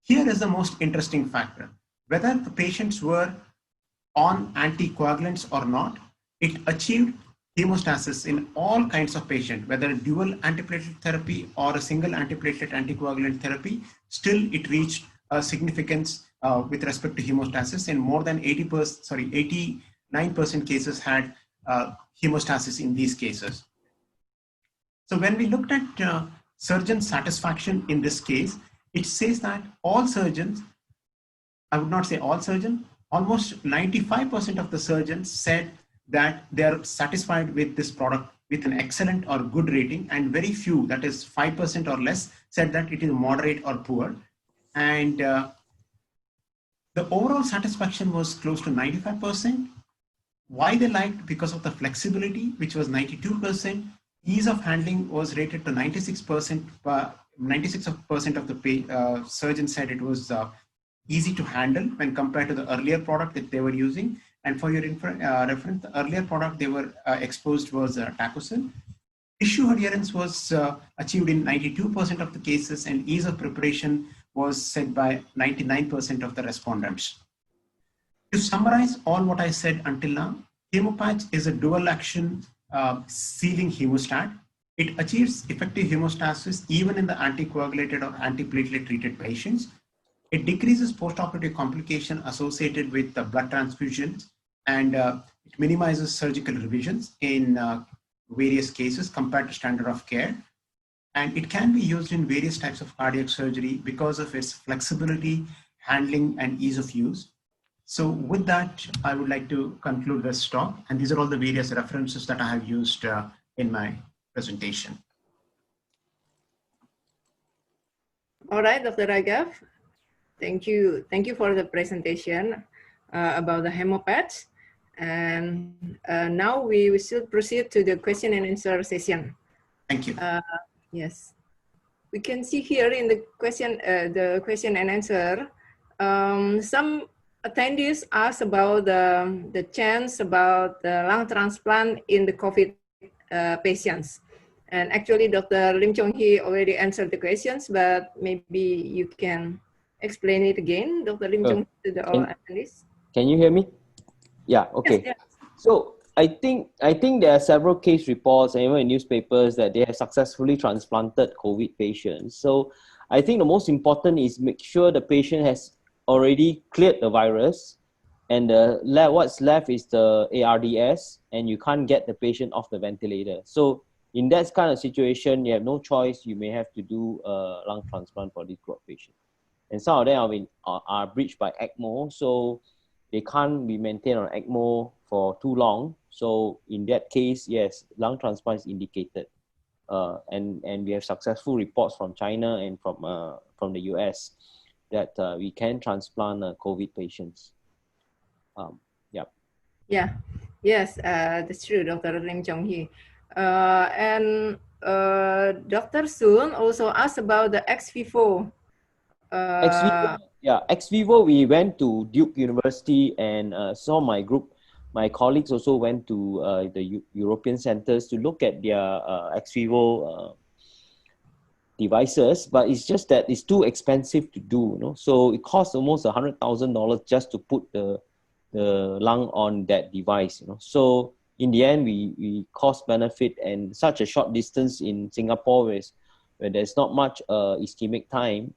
Here is the most interesting factor. Whether the patients were on anticoagulants or not, it achieved hemostasis in all kinds of patients, whether dual antiplatelet therapy or a single antiplatelet anticoagulant therapy, still it reached a significance with respect to hemostasis, and more than 89% cases had hemostasis in these cases. So when we looked at surgeon satisfaction in this case, it says that all surgeons, I would not say all surgeons, almost 95% of the surgeons said that they are satisfied with this product with an excellent or good rating, and very few, that is 5% or less, said that it is moderate or poor. And the overall satisfaction was close to 95%. Why they liked? Because of the flexibility, which was 92%. Ease of handling was rated to 96%. 96% of the surgeons said it was easy to handle when compared to the earlier product that they were using. And for your reference, the earlier product they were exposed was Tacocin. Tissue adherence was achieved in 92% of the cases, and ease of preparation was said by 99% of the respondents. To summarize all what I said until now, Hemopatch is a dual action sealing hemostat. It achieves effective hemostasis even in the anticoagulated or antiplatelet treated patients. It decreases postoperative complication associated with the blood transfusions, and it minimizes surgical revisions in various cases compared to standard of care. And it can be used in various types of cardiac surgery because of its flexibility, handling, and ease of use. So with that, I would like to conclude this talk. And these are all the various references that I have used in my presentation. All right, Dr. Raghav. Thank you. Thank you for the presentation about the Hemopatch. And now we will still proceed to the question and answer session. Thank you. Yes. We can see here in the question and answer, some attendees asked about the chance about the lung transplant in the COVID patients. And actually, Dr. Lim Chong Hee already answered the questions, but maybe you can explain it again, Dr. Lim Chong Hee, to the all attendees. Can you hear me? Yeah, okay. Yes, yes. So I think there are several case reports and even in newspapers that they have successfully transplanted COVID patients. So I think the most important is make sure the patient has already cleared the virus, and what's left is the ARDS, and you can't get the patient off the ventilator. So in that kind of situation, you have no choice. You may have to do a lung transplant for this group of patients. And some of them are breached by ECMO, so they can't be maintained on ECMO for too long. So in that case, yes, lung transplant is indicated. And we have successful reports from China and from the US that we can transplant COVID patients. Yeah. Yeah. Yes, that's true, Dr. Lim Chong Hee. And Dr. Soon also asked about the ex vivo. Ex vivo, yeah, ex vivo, we went to Duke University and saw my colleagues also went to the European centers to look at their ex vivo devices, but it's just that it's too expensive to do, you know. So it costs almost $100,000 just to put the lung on that device, you know. So in the end, we cost benefit, and such a short distance in Singapore where there's not much ischemic time,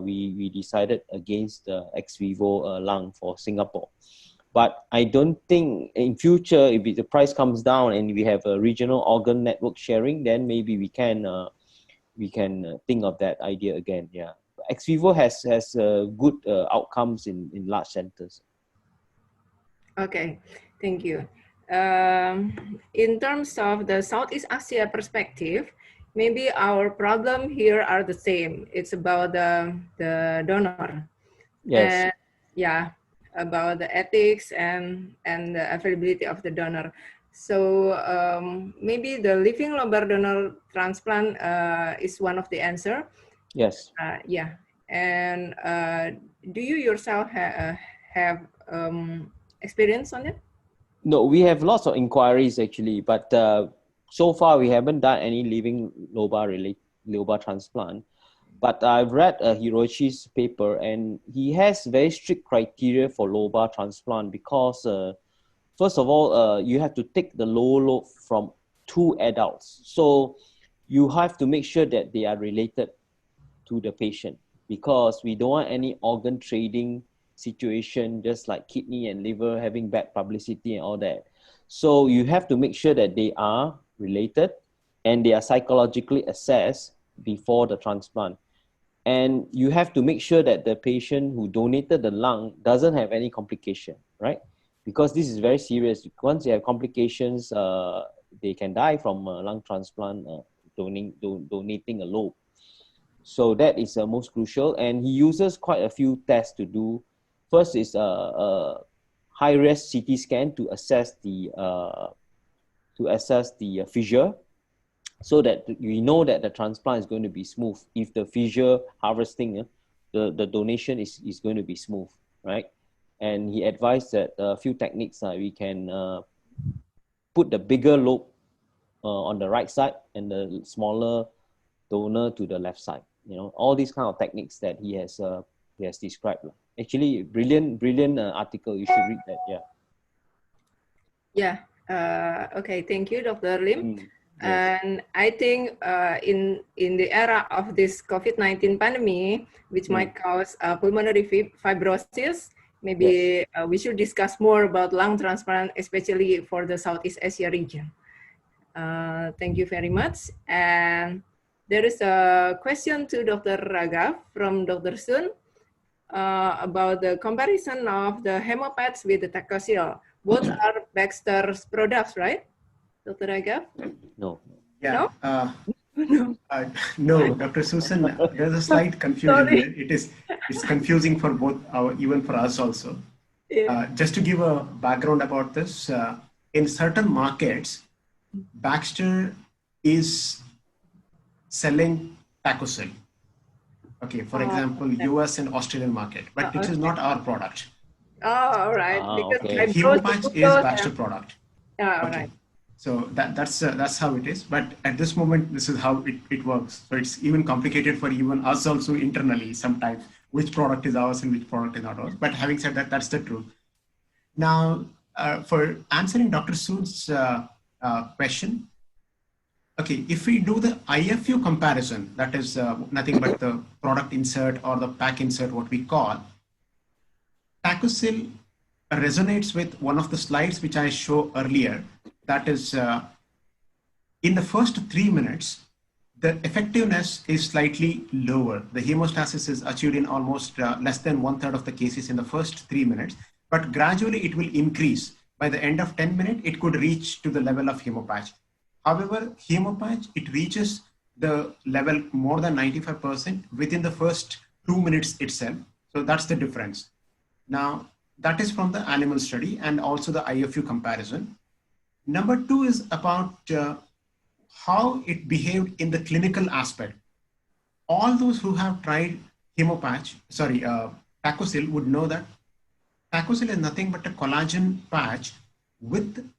we decided against the ex vivo lung for Singapore. But I don't think in future, if the price comes down and we have a regional organ network sharing, then maybe we can think of that idea again. Yeah, ex vivo has good outcomes in large centers. Okay, thank you. In terms of the Southeast Asia perspective, maybe our problem here are the same. It's about the donor. Yes. And, yeah, about the ethics and the availability of the donor. So maybe the living lobar donor transplant is one of the answer. Yes. Yeah. And do you yourself have experience on it? No, we have lots of inquiries actually, but so far we haven't done any living lobar transplant. But I've read Hiroshi's paper, and he has very strict criteria for lobar transplant because, first of all, you have to take the lower lobe from 2 adults. So you have to make sure that they are related to the patient, because we don't want any organ trading situation, just like kidney and liver having bad publicity and all that. So you have to make sure that they are related and they are psychologically assessed before the transplant. And you have to make sure that the patient who donated the lung doesn't have any complication, right? Because this is very serious. Once you have complications, they can die from lung transplant, donating a lobe. So that is most crucial. And he uses quite a few tests to do. First is a high-res CT scan to assess the fissure, so that we know that the transplant is going to be smooth. If the fissure harvesting, the donation is going to be smooth, right? And he advised that a few techniques we can put the bigger lobe on the right side and the smaller donor to the left side. You know, all these kind of techniques that he has described. Actually, brilliant article. You should read that. Yeah. Yeah. Okay. Thank you, Dr. Lim. Yes. And I think in the era of this COVID-19 pandemic, which might cause pulmonary fibrosis, maybe we should discuss more about lung transplant, especially for the Southeast Asia region. Thank you very much. And there is a question to Dr. Raghav from Dr. Sun about the comparison of the Hemopaths with the Tacosil. Both are Baxter's products, right? Dr. Raghav? No. Yeah. No? No, Dr. Susan, there's a slight confusion here. It's confusing for both even for us also. Yeah. Just to give a background about this, in certain markets, Baxter is selling Tacosil. Okay, for example, US and Australian market, but it is not our product. Oh, all right. Because okay. Hemopatch is Baxter product. Yeah, all Okay. right. So that's how it is. But at this moment, this is how it works. So it's even complicated for even us also internally sometimes, which product is ours and which product is not ours. But having said that, that's the truth. Now, for answering Dr. Sood's question, okay, if we do the IFU comparison, that is nothing but the product insert or the pack insert, what we call, Tacosil resonates with one of the slides which I showed earlier. That is, in the first 3 minutes, the effectiveness is slightly lower. The hemostasis is achieved in almost less than 1/3 of the cases in the first 3 minutes, but gradually it will increase. By the end of 10 minutes, it could reach to the level of Hemopatch. However, Hemopatch, it reaches the level more than 95% within the first 2 minutes itself. So that's the difference. Now, that is from the animal study and also the IFU comparison. Number 2 is about how it behaved in the clinical aspect. All those who have tried Tacocil would know that Tacocil is nothing but a collagen patch with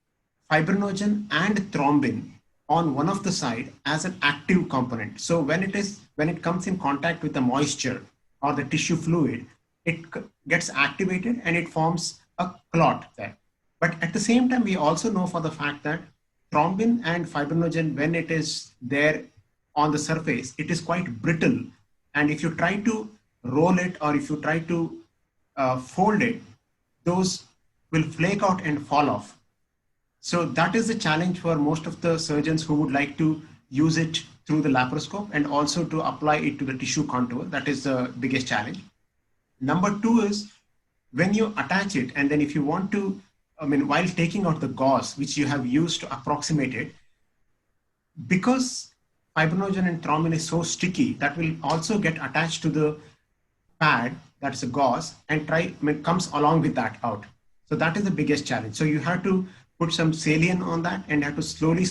fibrinogen and thrombin on one of the side as an active component. So when it comes in contact with the moisture or the tissue fluid, it gets activated and it forms a clot there. But at the same time, we also know for the fact that thrombin and fibrinogen, when it is there on the surface, it is quite brittle. And if you try to roll it or if you try to fold it, those will flake out and fall off. So that is the challenge for most of the surgeons who would like to use it through the laparoscope and also to apply it to the tissue contour. That is the biggest challenge. Number 2 is when you attach it, and then if you want to, while taking out the gauze, which you have used to approximate it, because fibrinogen and thrombin is so sticky, that will also get attached to the pad, that's a gauze, and comes along with that out. So that is the biggest challenge. So you have to put some saline on that and have to slowly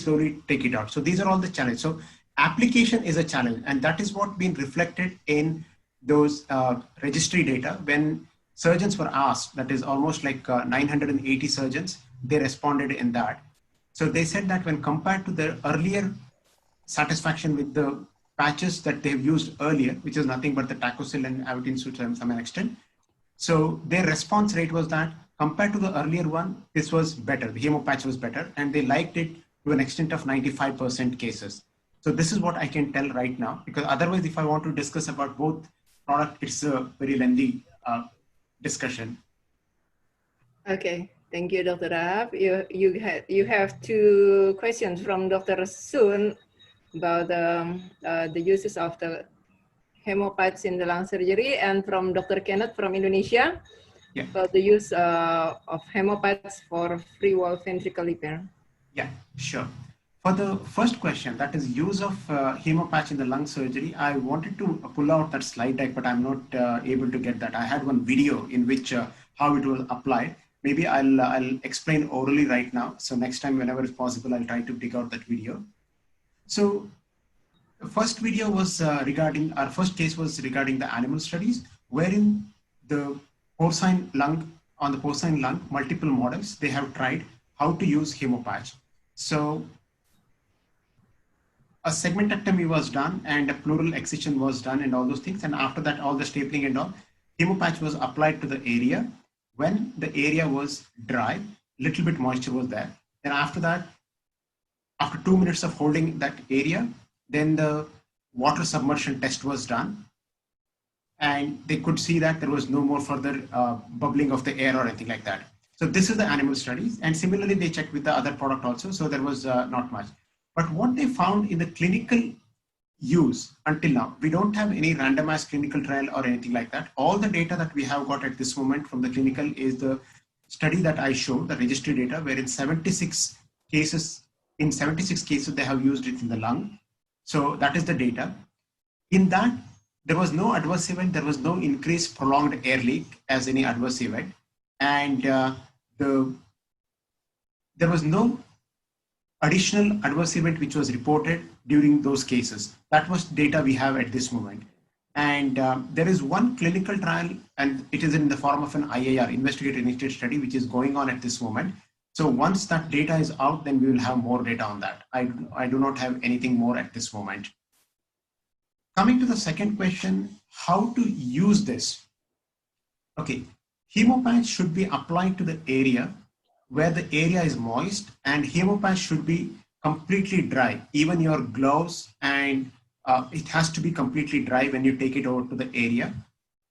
take it out. So these are all the challenges. So application is a challenge, and that is what been reflected in those registry data. When surgeons were asked, that is almost like 980 surgeons, they responded in that. So they said that when compared to their earlier satisfaction with the patches that they've used earlier, which is nothing but the Tacocil and Avitine suits to some extent. So their response rate was that compared to the earlier one, this was better. The hemopatch was better, and they liked it to an extent of 95% cases. So this is what I can tell right now, because otherwise, if I want to discuss about both product, it's a very lengthy discussion. Okay, thank you, Dr. Rahab. You have 2 questions from Dr. Sun about the uses of the hemopatch in the lung surgery, and from Dr. Kenneth from Indonesia about the use of hemopatch for free wall ventricle repair. Yeah, sure. For the first question, that is use of hemopatch in the lung surgery, I wanted to pull out that slide deck, but I'm not able to get that. I had one video in which how it was applied. Maybe I'll explain orally right now. So next time, whenever it's possible, I'll try to dig out that video. So the first video was regarding, our first case was regarding the animal studies, wherein the porcine lung, on the porcine lung, multiple models, they have tried how to use hemopatch. So a segmentectomy was done and a pleural excision was done and all those things. And after that, all the stapling and all, hemopatch was applied to the area. When the area was dry, little bit moisture was there. Then after that, after 2 minutes of holding that area, then the water submersion test was done. And they could see that there was no more further bubbling of the air or anything like that. So this is the animal studies. And similarly, they checked with the other product also. So there was not much. But what they found in the clinical use until now, we don't have any randomized clinical trial or anything like that. All the data that we have got at this moment from the clinical is the study that I showed, the registry data, where in 76 cases, they have used it in the lung. So that is the data. In that, there was no adverse event. There was no increased prolonged air leak as any adverse event. And there was no additional adverse event which was reported during those cases. That was data we have at this moment. And there is one clinical trial, and it is in the form of an IIR, investigator-initiated study, which is going on at this moment. So once that data is out, then we will have more data on that. I do not have anything more at this moment. Coming to the second question, how to use this? Okay, hemopatch should be applied to the area where the area is moist, and hemopatch should be completely dry. Even your gloves, and it has to be completely dry when you take it over to the area.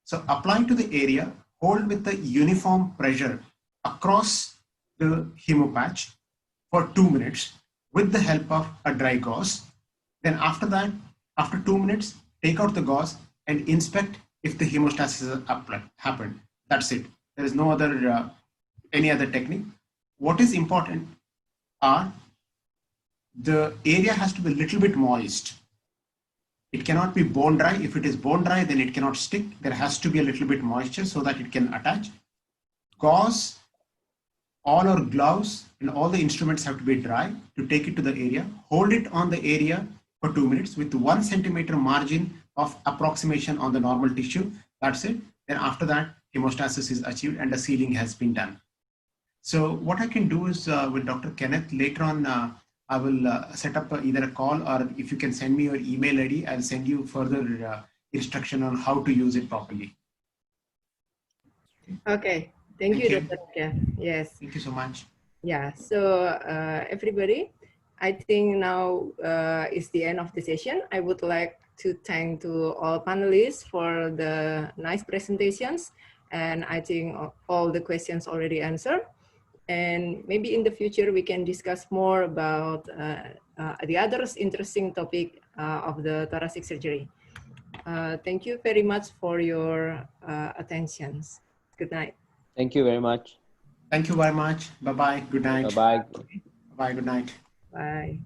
So apply to the area, hold with the uniform pressure across the hemopatch for 2 minutes with the help of a dry gauze. Then after that, after 2 minutes, take out the gauze and inspect if the hemostasis has happened. That's it. There is no other, any other technique. What is important are the area has to be a little bit moist. It cannot be bone dry. If it is bone dry, then it cannot stick. There has to be a little bit moisture so that it can attach. gauze, all our gloves and all the instruments have to be dry to take it to the area, hold it on the area for 2 minutes with 1 centimeter margin of approximation on the normal tissue. That's it. Then after that, hemostasis is achieved and the sealing has been done. So what I can do is with Dr. Kenneth later on, I will set up either a call, or if you can send me your email ID, I'll send you further instruction on how to use it properly. Okay. Thank you, Dr. Mayya. Yes. Thank you so much. Yeah. So everybody, I think now is the end of the session. I would like to thank to all panelists for the nice presentations, and I think all the questions already answered. And maybe in the future we can discuss more about the other interesting topic of the thoracic surgery. Thank you very much for your attentions. Good night. Thank you very much. Thank you very much. Bye-bye. Good night. Bye-bye. Bye. Good night. Bye.